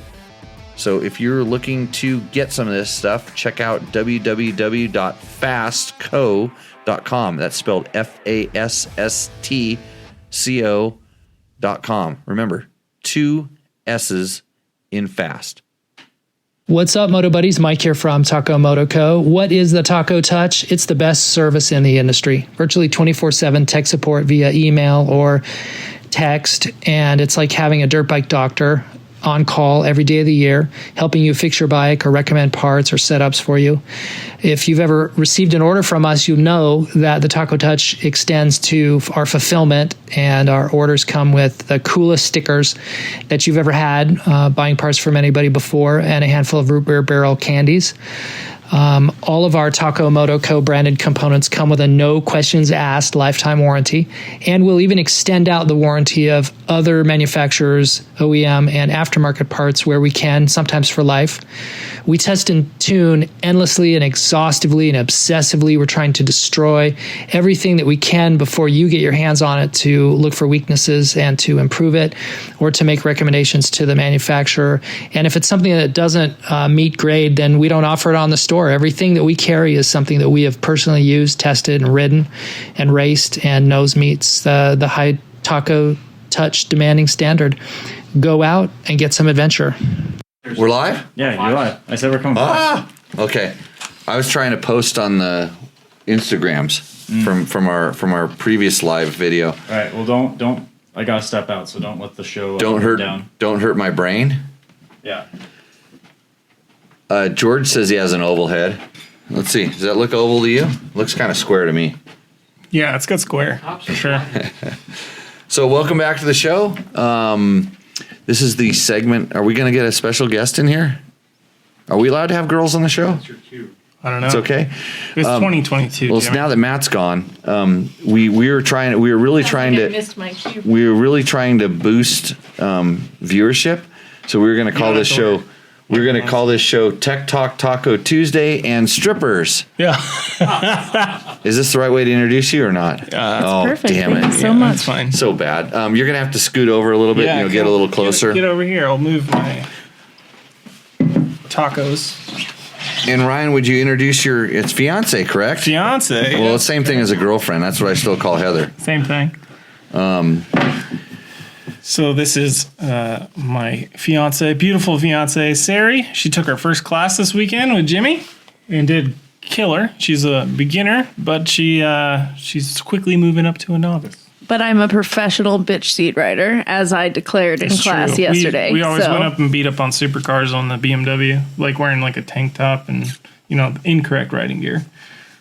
So if you're looking to get some of this stuff, check out www.fastco.com. That's spelled FASSTCO.com. Remember, 2 S's in fast. What's up, Moto Buddies? Mike here from Taco Moto Co. What is the Taco Touch? It's the best service in the industry. Virtually 24/7 tech support via email or text, and it's like having a dirt bike doctor on call every day of the year, helping you fix your bike or recommend parts or setups for you. If you've ever received an order from us, you know that the Taco Touch extends to our fulfillment, and our orders come with the coolest stickers that you've ever had, buying parts from anybody before, and a handful of root beer barrel candies. All of our Taco Moto Co. branded components come with a no questions asked lifetime warranty, and we'll even extend out the warranty of other manufacturers, OEM, and aftermarket parts where we can, sometimes for life. We test and tune endlessly and exhaustively and obsessively. We're trying to destroy everything that we can before you get your hands on it to look for weaknesses and to improve it, or to make recommendations to the manufacturer. And if it's something that doesn't meet grade, then we don't offer it on the store. Everything that we carry is something that we have personally used, tested, and ridden, and raced, and knows meets the high Taco Touch demanding standard. Go out and get some adventure. We're live? Yeah, you're live. I said we're coming back. Okay. I was trying to post on the Instagrams from our previous live video. All right, well, don't. I gotta step out, so don't let the show Don't hurt my brain. Yeah. George says he has an oval head. Let's see. Does that look oval to you? Looks kind of square to me. Yeah, it's got square for sure. So welcome back to the show. This is the segment. Are we going to get a special guest in here? Are we allowed to have girls on the show? That's your cue. I don't know. It's okay. It's 2022. Well, damn it. now that Matt's gone, we were really trying to missed my cue. we were really trying to boost viewership. So we were going to call this show. We're going to call this show Tech Talk Taco Tuesday and Strippers. Yeah. Is this the right way to introduce you or not? Oh, perfect. damn Thank it. you so much. That's fine. So bad. You're going to have to scoot over a little bit. Yeah, Get a little closer. Get over here. I'll move my tacos. And Ryan, would you introduce it's fiance, correct? Fiance. Well, it's the same thing as a girlfriend. That's what I still call Heather. Same thing. So this is my fiance, beautiful fiance, Sari. She took her first class this weekend with Jimmy and did killer. She's a beginner, but she's quickly moving up to a novice. But I'm a professional bitch seat rider, as I declared in class yesterday. We always went up and beat up on supercars on the BMW, like wearing like a tank top and, incorrect riding gear.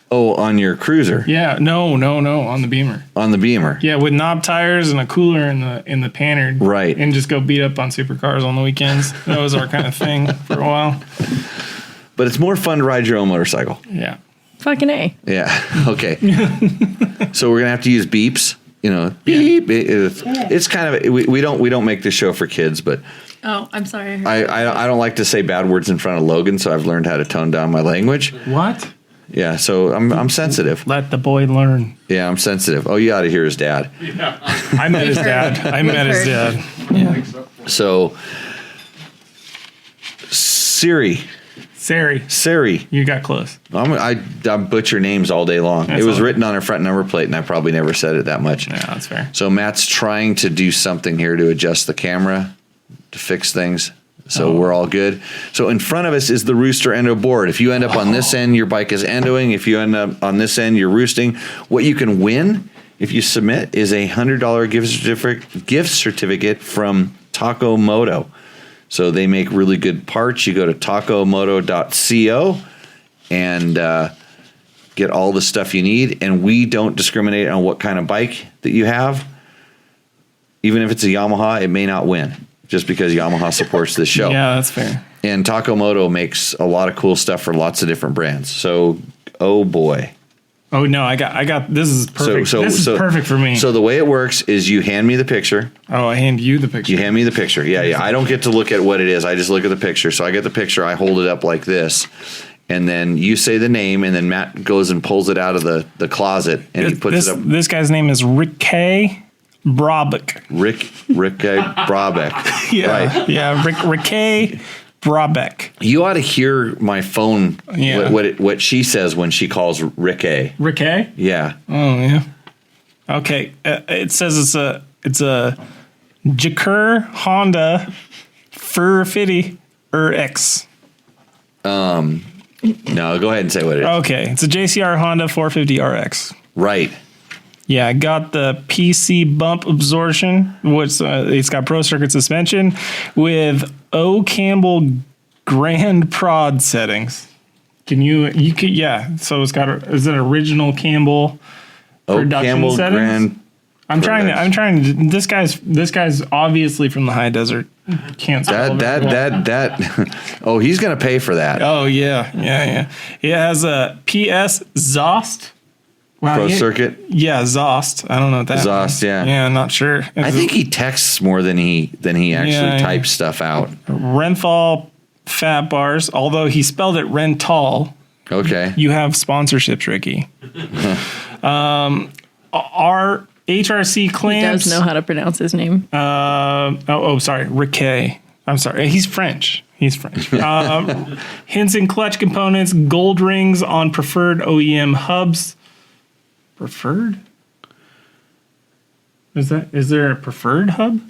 Oh, on your cruiser? Yeah, no, on the Beamer. On the Beamer? Yeah, with knob tires and a cooler in the Pannard. Right. And just go beat up on supercars on the weekends. That was our kind of thing for a while. But it's more fun to ride your own motorcycle. Yeah. Fucking A. Yeah. Okay. So we're gonna have to use beeps. Beep. It's kind of we don't make this show for kids, but Oh, I'm sorry. I don't like to say bad words in front of Logan, so I've learned how to tone down my language. What? Yeah, so I'm sensitive. Let the boy learn. Yeah, I'm sensitive. Oh, you ought to hear his dad. I met his dad. Yeah. So Sari, You got close. I butcher names all day long. That's it was all. written on her front number plate, and I probably never said it that much. Yeah, that's fair. So Matt's trying to do something here to adjust the camera to fix things. So we're all good. So in front of us is the rooster endo board. If you end up on this end, your bike is endoing. If you end up on this end, you're roosting. What you can win if you submit is a $100 gift certificate from Taco Moto. So they make really good parts. You go to tacomoto.co and get all the stuff you need. And we don't discriminate on what kind of bike that you have. Even if it's a Yamaha, it may not win just because Yamaha supports this show. Yeah, that's fair. And Taco Moto makes a lot of cool stuff for lots of different brands. So, oh boy. Oh no, I got this is perfect. This is perfect for me. So the way it works is you hand me the picture. Oh, I hand you the picture. You hand me the picture. Yeah. I don't get to look at what it is. I just look at the picture. So I get the picture. I hold it up like this. And then you say the name, and then Matt goes and pulls it out of the closet, and he puts it up. This guy's name is Rica Brabeck. Rick Brabeck. Yeah, Right. yeah, Rica Brabeck. You ought to hear my phone, Yeah. what she says when she calls Rica. Rica? Yeah. Oh yeah. Okay, it says it's a Jacur Honda 450 X. No, go ahead and say what it is. Okay, it's a JCR Honda 450 RX. Right. Yeah, I got the PC bump absorption, which it's got pro circuit suspension with O Campbell Grand Prod settings. Yeah. So it's got is it original Campbell production Campbell settings? Grand. I'm trying to. This guy's obviously from the high desert. Can't spell That. Oh, he's gonna pay for that. Oh yeah. It has a PS Zost. Wow, Pro circuit. Yeah, Zost. I don't know what that Zost, means. yeah. Yeah, I'm not sure. I think he texts more than he actually types stuff out. Renthal fat bars, although he spelled it Rental. Okay. You have sponsorships, Ricky. Our HRC He clamps. does know how to pronounce his name. Sorry, Riquet. I'm sorry. He's French. Hinson clutch components, gold rings on preferred OEM hubs. Preferred? Is there a preferred hub?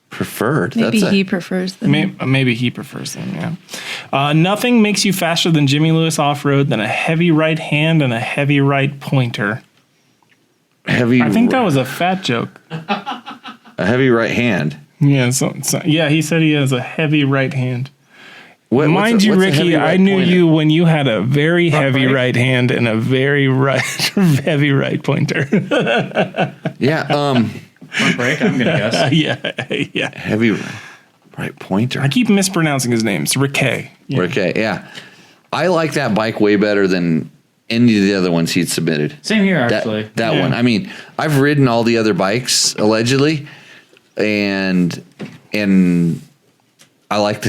Preferred. Maybe he prefers them. Maybe he prefers them, yeah. Nothing makes you faster than Jimmy Lewis off-road than a heavy right hand and a heavy right pointer. I think that was a fat joke. A heavy right hand. Yeah, yeah, he said he has a heavy right hand. Mind you, what's a heavy Ricky, right I knew pointer? you when you had a very heavy right hand and a very heavy right pointer. Yeah. Front brake, I'm gonna guess. yeah. Heavy right pointer. I keep mispronouncing his name. It's Riquet. Yeah. Okay. Yeah. I like that bike way better than any of the other ones he'd submitted. Same here, actually. That Yeah. one. I mean, I've ridden all the other bikes allegedly, and I like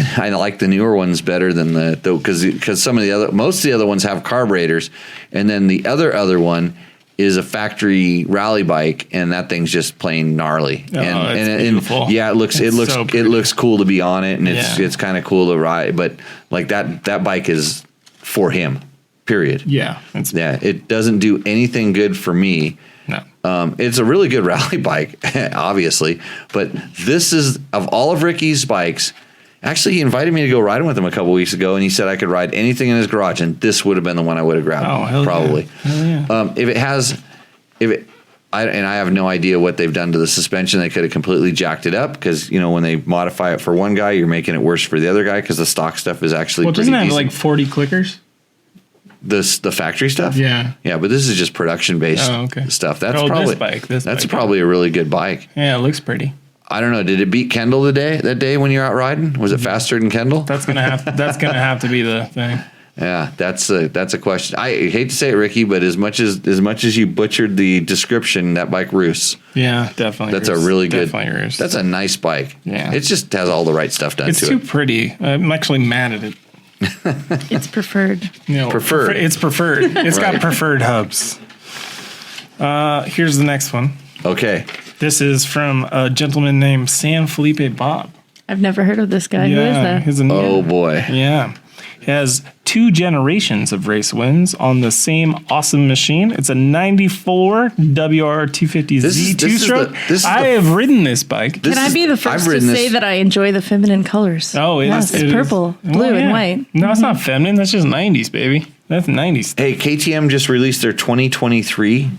the newer ones better than because most of the other ones have carburetors, and then the other one is a factory rally bike, and that thing's just plain gnarly. It's beautiful. Yeah, it looks So pretty. it looks cool to be on it, and Yeah. it's kind of cool to ride. But like that bike is for him. Period. Yeah. It doesn't do anything good for me. No. It's a really good rally bike, obviously, but this is, of all of Ricky's bikes. Actually, he invited me to go riding with him a couple weeks ago, and he said I could ride anything in his garage, and this would have been the one I would have grabbed. Oh, hell probably. Yeah. Hell yeah. I have no idea what they've done to the suspension. They could have completely jacked it up because, when they modify it for one guy, you're making it worse for the other guy because the stock stuff is actually Well, pretty doesn't it have decent. like 40 clickers? The factory stuff? Yeah. Yeah, but this is just production based stuff. That's This that's bike. probably a really good bike. Yeah, it looks pretty. I don't know. Did it beat Kendall that day when you're out riding? Was it faster than Kendall? That's gonna have to be the thing. Yeah, that's a question. I hate to say it, Ricky, but as much as you butchered the description, that bike roosts. Yeah, definitely. That's a really good. Definitely roosts. That's a nice bike. Yeah. It just has all the right stuff done It's to too it. pretty. I'm actually mad at it. It's preferred. Preferred. It's preferred. It's got preferred hubs. Here's the next one. Okay. This is from a gentleman named San Felipe Bob. I've never heard of this guy. Who is that? He's a Oh boy. Yeah. He has 2 generations of race wins on the same awesome machine. It's a 94 WR250Z This is two-stroke. the- I have ridden this bike. Can I be the I've first to ridden say this- that I enjoy the feminine colors? Oh, yes, it it's is. purple, Oh, blue, yeah. and white. No, it's not feminine. That's just 90s, baby. That's 90s. Hey, KTM just released their 2023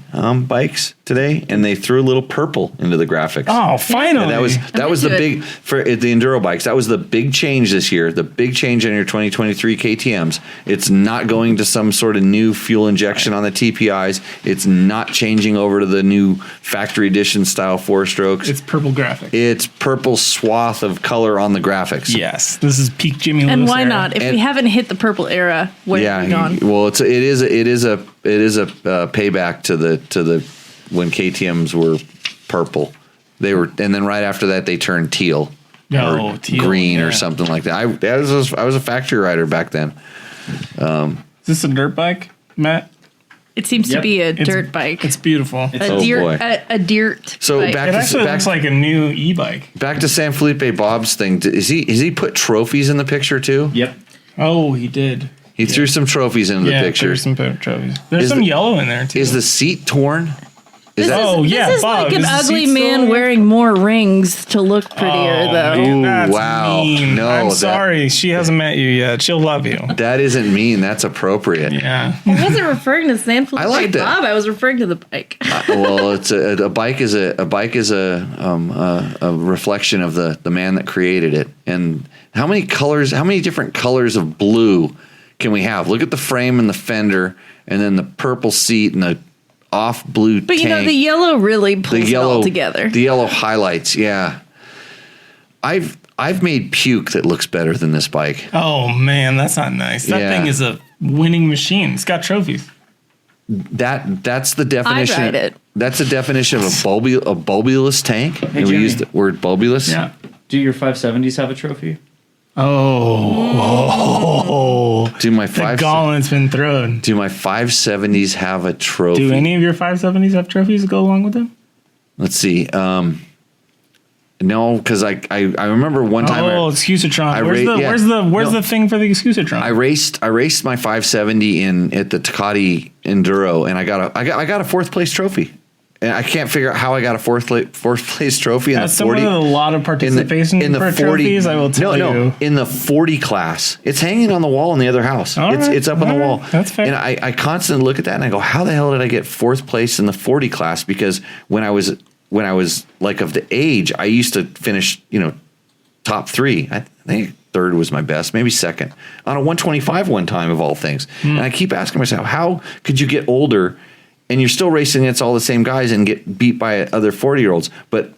bikes today, and they threw a little purple into the graphics. Oh, finally. And that was the into big for the enduro bikes. That was the big change this year. The big change on your 2023 KTM's. It's not going to some sort of new fuel injection on the TPIs. It's not changing over to the new factory edition style 4-strokes. It's purple graphic. It's purple swath of color on the graphics. Yes, this is peak Jimmy Lewis. And why era. not? If And- we haven't hit the purple era, where have we gone? Well, it is a payback to the when KTM's were purple. They were, and then right after that they turned teal. Oh, or teal, green yeah. or something like that. I was a factory rider back then. Is this a dirt bike, Matt? It seems to Yep. be a dirt bike. It's beautiful. a Oh, dirt, boy. a dirt. So bike. back It to actually looks like a new e-bike. back to San Felipe Bob's thing. Is he put trophies in the picture too? Yep. Oh, he did. He threw some trophies into the picture. There's some trophies. There's Is some the- yellow in there too. Is the seat torn? Is that? Oh, yeah, this is Bob, like an is the ugly seat man still- wearing more rings to look prettier, though. Man, that's Ooh, wow. mean. No, I'm that- sorry. She hasn't met you yet. She'll love you. That isn't mean. That's appropriate. Yeah. I wasn't referring to San Felipe liked it. Bob. I was referring to the bike. Well, it's a bike is a reflection of the man that created it. And how many different colors of blue can we have? Look at the frame and the fender, and then the purple seat and the off blue But tank. you know, the yellow really pulls it all together. The yellow highlights. Yeah, I've made puke that looks better than this bike. Oh man, that's not nice. That Yeah. thing is a winning machine. It's got trophies. That's the definition. ride it. That's the definition of a bulbulous tank. And we Jimmy. use the word bulbulous. Yeah. Do your 570s have a trophy? Oh. Do my The gauntlet's been thrown. Do my 570s have a trophy? Do any of your 570s have trophies to go along with them? Let's see. No, because I remember one time. Excusatron. Where's the thing for the Excusatron? I raced my 570 at the Ducati Enduro, and I got a 4th place trophy. And I can't figure out how I got a fourth place trophy in That's the 40. someone with a lot of participation in the for 40, trophies, I will tell you. in the 40 class. It's hanging on the wall in the other house. It's up on the wall. That's fair. And I constantly look at that and I go, how the hell did I get 4th place in the 40 class? Because when I was like of the age, I used to finish, top 3. I think 3rd was my best, maybe 2nd on a 125 one time of all things. And I keep asking myself, how could you get older and you're still racing against all the same guys and get beat by other 40-year-olds? But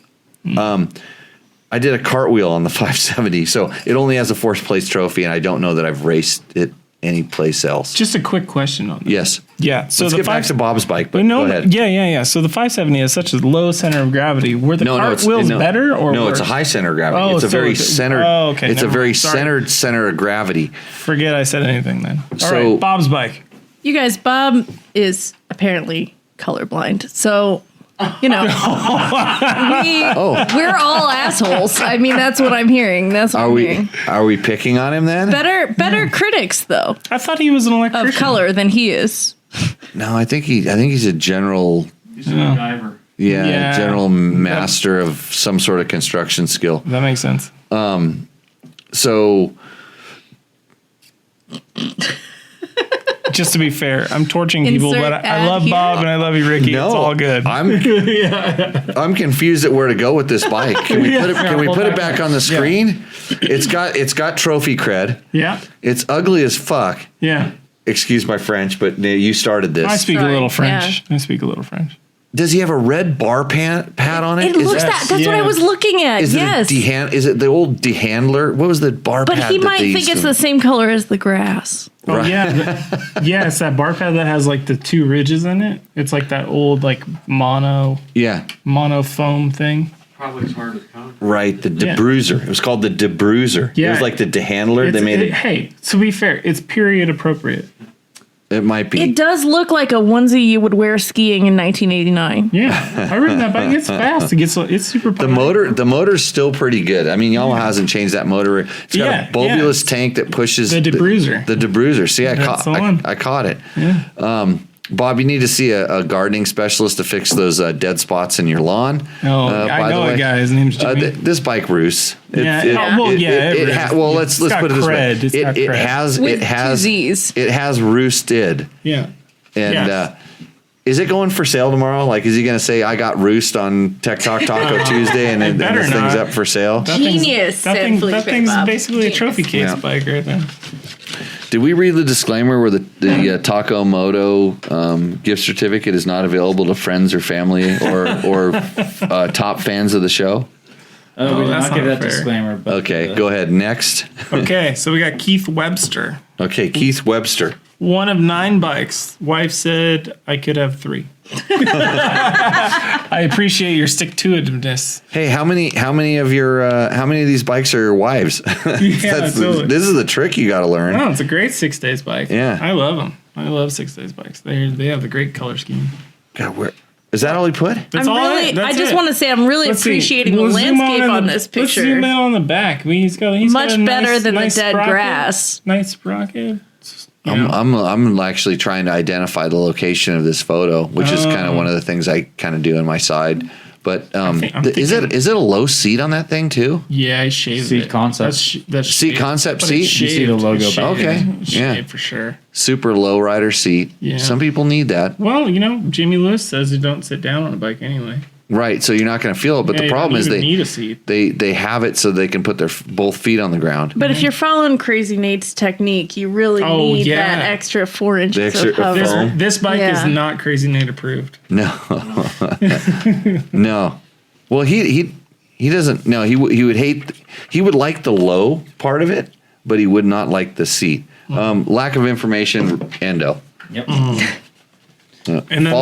I did a cartwheel on the 570, so it only has a 4th place trophy, and I don't know that I've raced it any place else. Just a quick question on that. Yes. Yeah. So Let's the get back to Bob's bike, but no, go ahead. Yeah. So the 570 has such a low center of gravity. Were the cartwheels better or no? It's worse? a high center of gravity. Oh, It's a so very it's- centered. oh, okay, It's a never very mind. Sorry. centered center of gravity. Forget I said anything then. All So- right, Bob's bike. You guys, Bob is apparently colorblind. So, we're all assholes. I mean, that's what I'm hearing. That's what I'm hearing. Are we picking on him then? Better critics though I thought he was an electrician. of color than he is. No, I think he's a general. He's a MacGyver. Yeah, general master of some sort of construction skill. That makes sense. So, just to be fair, I'm torching people, Insert but I love ad Bob here. and I love you, Ricky. no, It's all good. I'm confused at where to go with this bike. Can we put it back on the screen? It's got trophy cred. Yeah. It's ugly as fuck. Yeah. Excuse my French, but you started this. I speak a Sorry. little French. Yeah. I speak a little French. Does he have a red bar pad on it? It looks that's what I was looking at. Is Yes. is it the old dehandler? What was the bar But pad? he that might they think used it's to- the same color as the grass. Oh Right. yeah, it's that bar pad that has like the two ridges in it. It's like that old like mono foam thing. Probably as hard as concrete. Right, the Yeah. debruiser. It was called the debruiser. It Yeah. was like the dehandler. They made it. Hey, to be fair, it's period appropriate. It might be. It does look like a onesie you would wear skiing in 1989. Yeah, I ridden that bike. It's fast. It's super. The motor's still pretty good. I mean, Yamaha hasn't changed that motor. It's got a bulbous tank that pushes The debruiser. The debruiser. See, That's the one. I caught it. Yeah. Bob, you need to see a gardening specialist to fix those dead spots in your lawn. Oh, by I the know way. a guy. His name's Jimmy. This bike roosts. It roosts. Well, let's It's got put it this cred. It's way. got It cred. has With it has two Zs. it has roosted. Yeah. And Yes. is it going for sale tomorrow? Like, is he going to say, I got roost on Tech Talk Taco Tuesday and then better this thing's not. up for sale? Genius, That, said thing, Felipe that thing's Bob. basically a trophy case Yeah. bike right there. Did we read the disclaimer where the Taco Moto gift certificate is not available to friends or family or top fans of the show? We did that's not give not that fair. disclaimer. But, Okay, go ahead. Next. Okay, so we got Keith Webster. Okay, Keith Webster. One of 9 bikes. Wife said I could have 3. I appreciate your stick-to-itiveness. Hey, how many of these bikes are your wives? Totally. This is the trick you got to learn. Oh, it's a great 6 days bike. Yeah. I love them. I love 6 days bikes. They have the great color scheme. God, where is that all he put? That's all I That's just it. want to say I'm really Let's see. appreciating We'll the zoom landscape on this Let's zoom in picture. on the back. He's got Much a better nice, than nice the dead sprocket. grass. Nice sprocket. You know. I'm actually trying to identify the location of this photo, which is kind of one of the things I kind of do on my side. But I'm is it a low seat on that thing too? Yeah, I shaved Seat it. concept. That's Seat shaved. concept But seat? it's You see the shaved. logo It's back. shaved. Okay, It's yeah. shaved for sure. Super low rider seat. Yeah. Some people need that. Well, Jamie Lewis says you don't sit down on a bike anyway. Right, so you're not going to feel it. But Yeah, the you problem don't is even need a seat. they have it so they can put their both feet on the ground. But if you're following Crazy Nate's technique, you really need that extra 4 inches extra of hover. foam. This bike Yeah. is not Crazy Nate approved. No, no. Well, he doesn't. No, he would hate. He would like the low part of it, but he would not like the seat. Lack of information. Endo. Yep. And then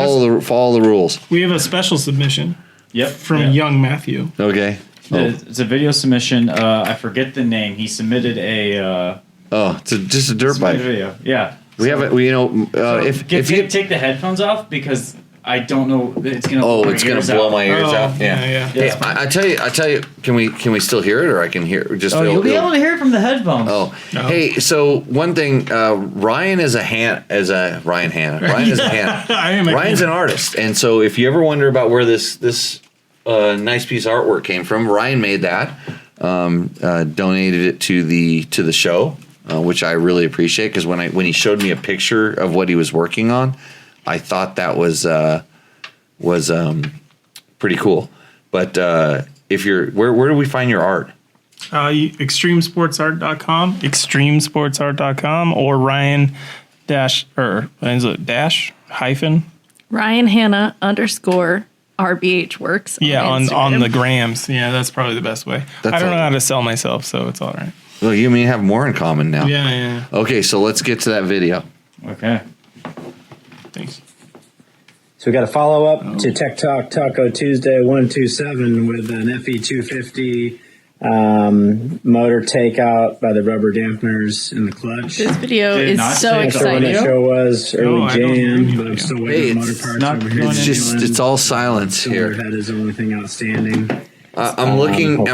Follow the rules. we have a special submission Yep. from yeah. young Matthew. Okay. It's a video submission. I forget the name. He submitted a It's just a dirt bike. video. Yeah. We have it. If you take the headphones off because I don't know. It's gonna. oh, blow it's my gonna ears blow out. my ears Oh, out. Yeah. yeah. Hey, I tell you. Can we still hear it, or I can hear just? Oh, you'll be able to hear it from the headphones. Oh, No. hey. So one thing, Ryan is a Ryan is a Hannah. I am a Ryan's fan. an artist, and so if you ever wonder about where this nice piece of artwork came from, Ryan made that, donated it to the show, which I really appreciate because when he showed me a picture of what he was working on, I thought that was pretty cool. But if you're where do we find your art? Extremesportsart.com or Ryan hyphen Ryan Hanna _ RBH Works. on the grams. Yeah, that's probably the best way. That's I don't know all. how to sell myself, so it's all right. Well, you and me have more in common now. Yeah. Okay, so let's get to that video. Okay. Thanks. So we got a follow-up to Tech Talk Taco Tuesday 127 with an FE250 Motor takeout by the rubber dampeners in the clutch. This video Did is not so take the That's what the exciting. show was early I don't Jan, know. but I'm still Hey, waiting on motor it's parts not over here. going It's just, it's all silence here. That is the only thing outstanding. I'm looking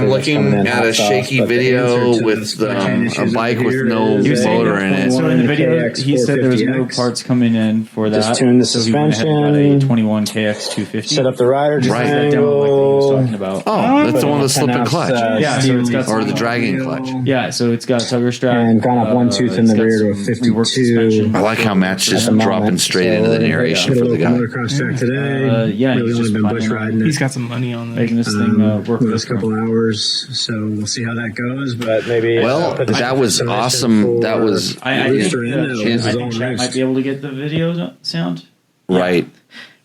at a shaky video with a bike with no He was motor in it. So in the video, KX he said there was no 450X. parts coming in for that. Just tune the so he went ahead and got a suspension. 21 KX 250. Set up the rider Right. That demo like that he was triangle. talking about. Oh, that's the Put one in with a slip and 10 clutch. ounce, Yeah, so it's got Or the some- dragging clutch. Yeah, so it's got tugger strap. And gone up 1/2 in the it's got rear to a some 52. reworked suspension. I like how Matt's just At the dropping moment. straight So into the we're gonna narration hit for a the local guy. motocross track today. Yeah, Really he's only just been bush planning on riding it. He's got some money on there. Making this thing work the with last couple hours, so we'll see how that goes. But maybe Well, put this that was in awesome. That for was I Rooster think, in it. This is I all think Chat roost. might be able to get the video sound. right.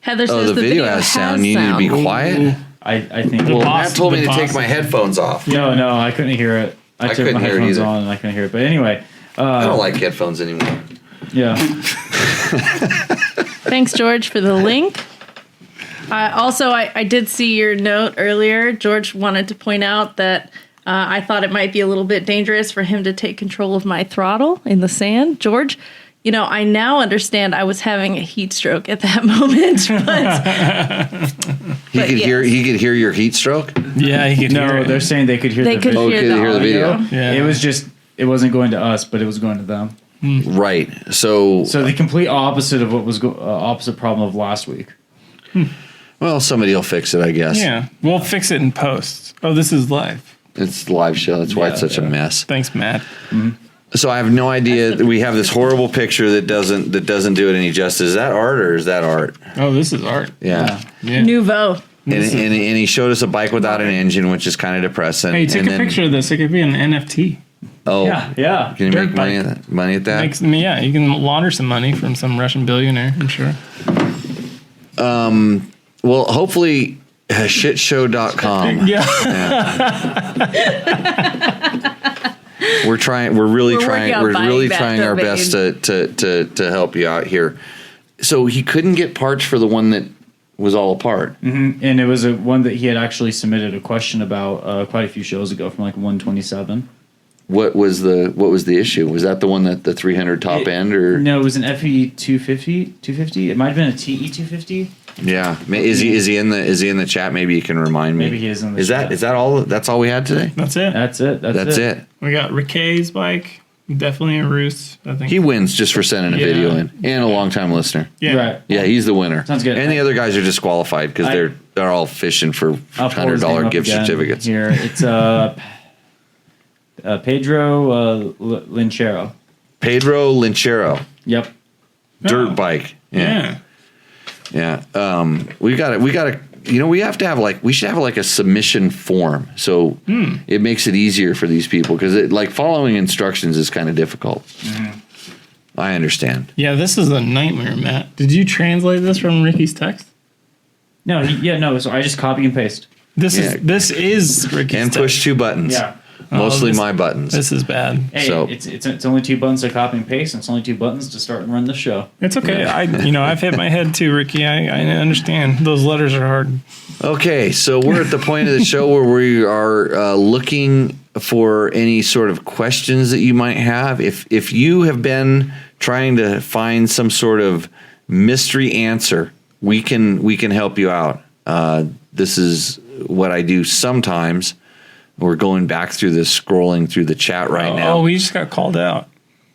Heather Oh, says the video has sound. You need to be quiet. I think. Well, boss- Matt told me the to take boss- my headphones off. No, I couldn't hear it. I took couldn't my hear it headphones either. on and I couldn't hear it. But anyway, I don't like headphones anymore. yeah. Thanks, George, for the link. Also, I did see your note earlier. George wanted to point out that I thought it might be a little bit dangerous for him to take control of my throttle in the sand. George, I now understand I was having a heat stroke at that moment. He But could hear. yes. He could hear your heat stroke. Yeah, he could hear No, it. they're saying they could hear They the could video. hear could the hear the video. audio. Yeah. It was just, it wasn't going to us, but it was going to them. Right. So So the complete opposite of what was opposite problem of last week. well, somebody will fix it, I guess. Yeah, we'll fix it in post. Oh, this is live. It's a live show. That's why it's such a mess. Thanks, Matt. So I have no idea. We have this horrible picture that doesn't do it any justice. Is that art or is that art? Oh, this is art. Yeah. Yeah. Nouveau. And he showed us a bike without an engine, which is kind of depressing. Hey, take and a then- picture of this. It could be an NFT. Oh, Yeah. Can you Dirt make money bike. at that? Money at that? Yeah, you can launder some money from some Russian billionaire, I'm sure. Well, hopefully, shitshow.com. Yeah. We're trying. We're really We're trying. working on We're buying really that trying our domain. best to help you out here. So he couldn't get parts for the one that was all apart. And it was one that he had actually submitted a question about quite a few shows ago from like 127. What was the issue? Was that the one that the 300 top end or No, it was an FE 250. It might have been a TE 250. yeah? Is he in the chat? Maybe you can remind me. Maybe he is in the Is chat. that all? That's all we had today. That's it. That's it. That's it. We got Rique's bike. Definitely a roost, I think. He wins just for sending a Yeah. video in and a long time listener. yeah. Right. Yeah, he's the winner. Sounds good. And the other guys are disqualified because they're all fishing for I'll pull his name $100 up gift again certificates. Here, it's Pedro Linchero. Pedro Linchero, Yep. dirt Oh. bike. Yeah. Yeah. We got to. We have to have we should have a submission form, so it makes it easier for these people because following instructions is kind of difficult. I understand. Yeah, this is a nightmare, Matt. Did you translate this from Ricky's text? No, So I just copy and paste. This Yeah. is Ricky's And text. push two buttons. Yeah. Mostly this- my buttons. This is bad. Hey, So- it's only 2 buttons to copy and paste, and it's only 2 buttons to start and run the show. It's okay. I've hit my head too, Ricky. I understand. Those letters are hard. Okay, so we're at the point of the show where we are looking for any sort of questions that you might have. If you have been trying to find some sort of mystery answer, we can help you out. This is what I do sometimes. We're going back through this, scrolling through the chat right now. Oh, we just got called out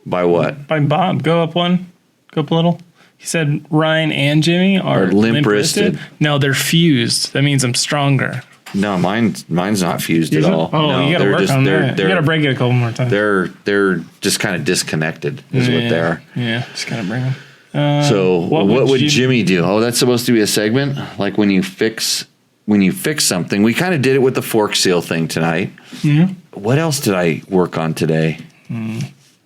By what? by Bob. Go up one. Go up a little. He said Ryan and Jimmy are limp-wristed. No, they're fused. That means I'm stronger. No, mine's not fused Is at it? all. Oh, No, you got to they're work just- on they're- that. You they're- got to break it a couple more times. They're just kind of disconnected, is what they are. Yeah, just got to bring them. So what would you- Jimmy do? Oh, that's supposed to be a segment, like when you fix something. We kind of did it with the fork seal thing tonight. Mm-hmm. What else did I work on today?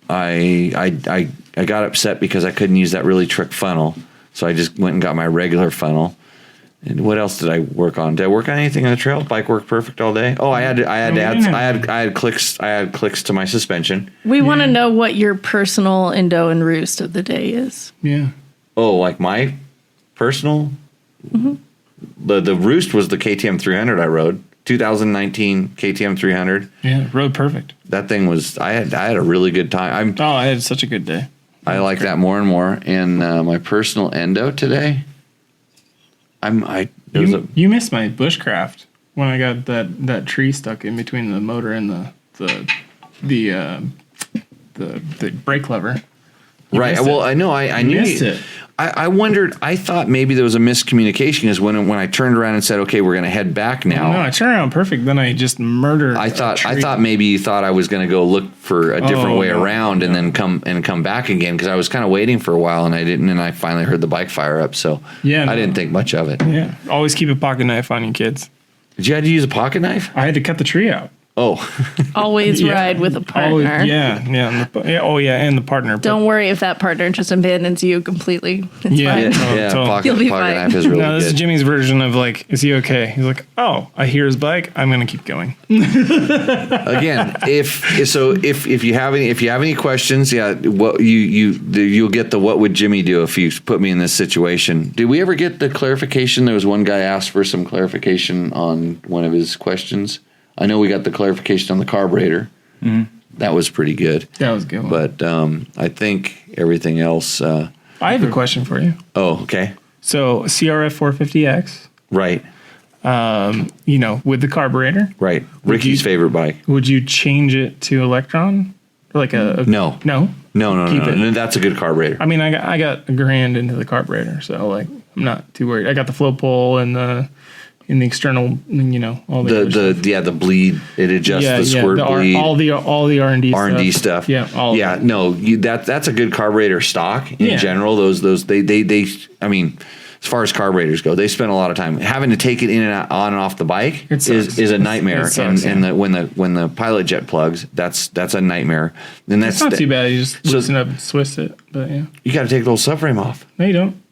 I got upset because I couldn't use that really trick funnel, so I just went and got my regular funnel. And what else did I work on? Did I work on anything on the trail? Bike worked perfect all day. Oh, I had clicks to my suspension. We want to know what your personal endo and roost of the day is. Yeah. Oh, like my personal. The roost was the KTM 300 I rode. 2019 KTM 300. Yeah, rode perfect. That thing was. I had a really good time. I had such a good day. I like that more and more. And my personal endo today. You missed my bushcraft when I got that tree stuck in between the motor and the brake lever. Right. Well, I know. I knew missed it. I wondered. I thought maybe there was a miscommunication. Is when I turned around and said, "Okay, we're going to head back now." No, I turned around perfect. Then I just murdered. I thought maybe you thought I was going to go look for a different way around and then come back again, because I was kind of waiting for a while and I didn't, and I finally heard the bike fire up. So I didn't think much of it. Yeah. Always keep a pocket knife on you, kids. Did you have to use a pocket knife? I had to cut the tree out. Oh. Always ride with a partner. Always, and the partner. Don't worry if that partner just abandons you completely. It's fine. Pocket You'll be pocket fine. knife is really This is good. Jimmy's version of like, is he okay? He's like, oh, I hear his bike. I'm gonna keep going. Again, if you have any questions, what you'll get the what would Jimmy do if you put me in this situation. Did we ever get the clarification? There was one guy asked for some clarification on one of his questions. I know we got the clarification on the carburetor. Mm-hmm. That was pretty good. That was a good one. But I think everything else. I have a question for you. Oh, okay. So CRF 450X, Right. With the carburetor, Right. Ricky's favorite bike. would you change it to Electron? Like No. No? Keep it. No, that's a good carburetor. I mean, I got $1,000 into the carburetor, so like I'm not too worried. I got the flow pole and the external, all the bleed. It adjusts the squirt bleed. all the R&D stuff. Yeah, that's a good carburetor stock in general. Those they I mean, as far as carburetors go, they spend a lot of time having to take it in and out, on and off the bike is a nightmare. When the pilot jet plugs, that's a nightmare. And that's not too bad. You just loosen up and twist it, but yeah, you got to take the whole subframe off. No, you don't.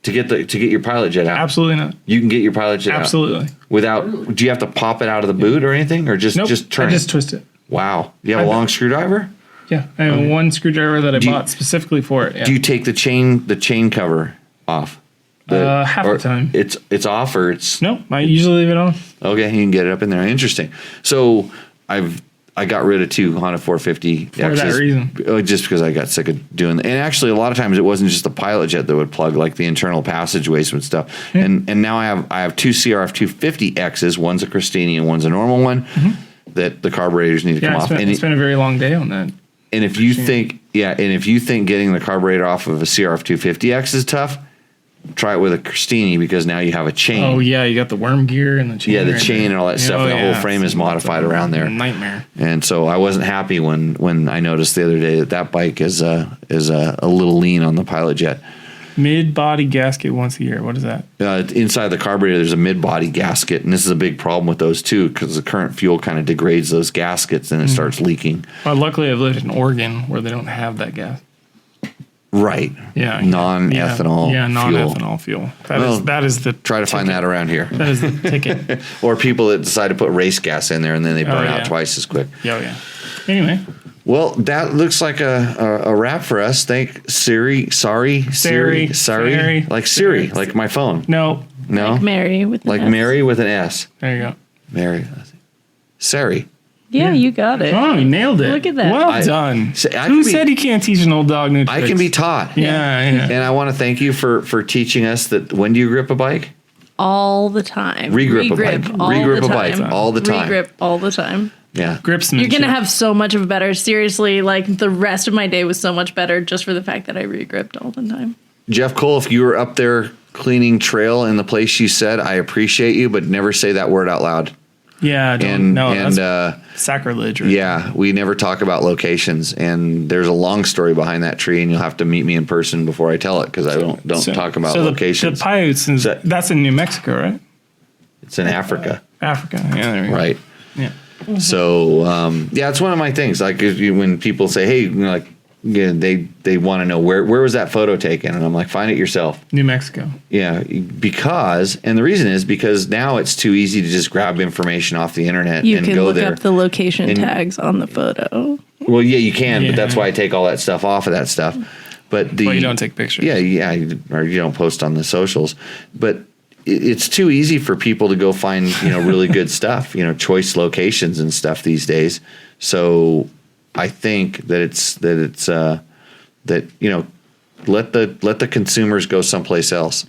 To get your pilot jet out. Absolutely not. You can get your pilot jet Absolutely. out. Without, do you have to pop it out of the boot or anything, or just turn it? I just twist it. Wow. You have a long screwdriver? Yeah, I have one screwdriver that I bought specifically for it. Yeah. Do you take the chain cover off? Half the time. It's off, or it's no. I usually leave it on. Okay, you can get it up in there. Interesting. So I got rid of 2 Honda 450 for that reason. Just because I got sick of doing that. And actually, a lot of times it wasn't just the pilot jet that would plug, like the internal passageways and stuff. Yeah. And now I have 2 CRF 250Xs. One's a Christini and one's a normal one. Mm-hmm. That the carburetors need to come off. It's been a very long day on that. And if you think getting the carburetor off of a CRF 250X is tough, try it with a Christini, because now you have a chain. Oh yeah, you got the worm gear and the chain. Yeah, the chain and all that stuff, and the whole frame is modified around there. Nightmare. And so I wasn't happy when I noticed the other day that bike is a little lean on the pilot jet. Mid-body gasket once a year. What is that? Inside the carburetor, there's a mid-body gasket, and this is a big problem with those too, because the current fuel kind of degrades those gaskets and it starts leaking. Well, luckily, I've lived in Oregon where they don't have that gas. Right. Yeah. Non-ethanol. Yeah, non-ethanol fuel. That is the try to find that around here. That is the ticket. Or people that decide to put race gas in there and then they burn out twice as quick. Yeah. Anyway. Well, that looks like a wrap for us. Thank Siri. Sorry. Like Siri, like my phone. No. Like Mary with an S. Mary with an S. There you go. Mary. Siri. Yeah, you got it. Oh, you nailed it. Look at that. Well done. Who said you can't teach an old dog new tricks? I can be taught. Yeah. And I want to thank you for teaching us that. When do you grip a bike? All the time. Regrip a bike. Regrip a bike all the time. Regrip all the time. Yeah. Gripsmanship. You're going to have so much of a better. Seriously, like the rest of my day was so much better just for the fact that I regripped all the time. Jeff Cole, if you were up there cleaning trail in the place you said, I appreciate you, but never say that word out loud. Yeah, that's sacrilege. Right? Yeah, we never talk about locations, and there's a long story behind that tree, and you'll have to meet me in person before I tell it, because I don't talk about locations. The Paiutes, that's in New Mexico, right? It's in Africa. Africa, yeah, there we go. Right. Yeah. So, it's one of my things. Like when people say, "Hey," they want to know where was that photo taken, and I'm like, find it yourself. New Mexico. Yeah, and the reason is because now it's too easy to just grab information off the internet and go there. You can look up the location tags on the photo. Well, yeah, you can, but that's why I take all that stuff off of that stuff. But you don't take pictures. Yeah, or you don't post on the socials. But it's too easy for people to go find, really good stuff, choice locations and stuff these days. So I think that let the consumers go someplace else.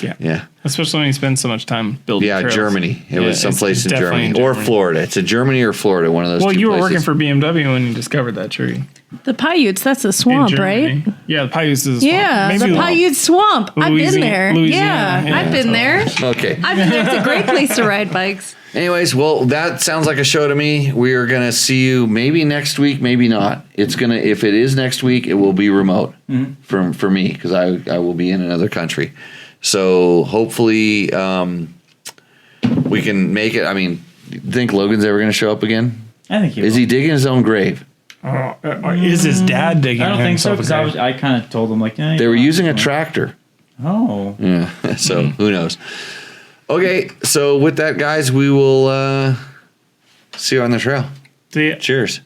Yeah. Especially when you spend so much time building. Yeah, trails. Germany. It was someplace in definitely Germany or Florida. It's a Germany or Florida, one of those. Well, two you were places. working for BMW when you discovered that tree. The Paiutes, that's a in swamp, Germany. right? Yeah, the Paiutes is a swamp. Yeah, the Paiute swamp. I've been there. Louisiana. Yeah, I've been there. Okay. I've been there. It's a great place to ride bikes. Anyways, well, that sounds like a show to me. We are gonna see you maybe next week, maybe not. If it is next week, it will be remote for me because I will be in another country. So hopefully we can make it. I mean, do you think Logan's ever gonna show up again? I think he Is he digging his own grave? Or is his dad digging? I don't think so himself a because grave? I kind of told him like They were using a tractor. Oh. Yeah. So who knows? Okay. So with that, guys, we will see you on the trail. See ya. Cheers.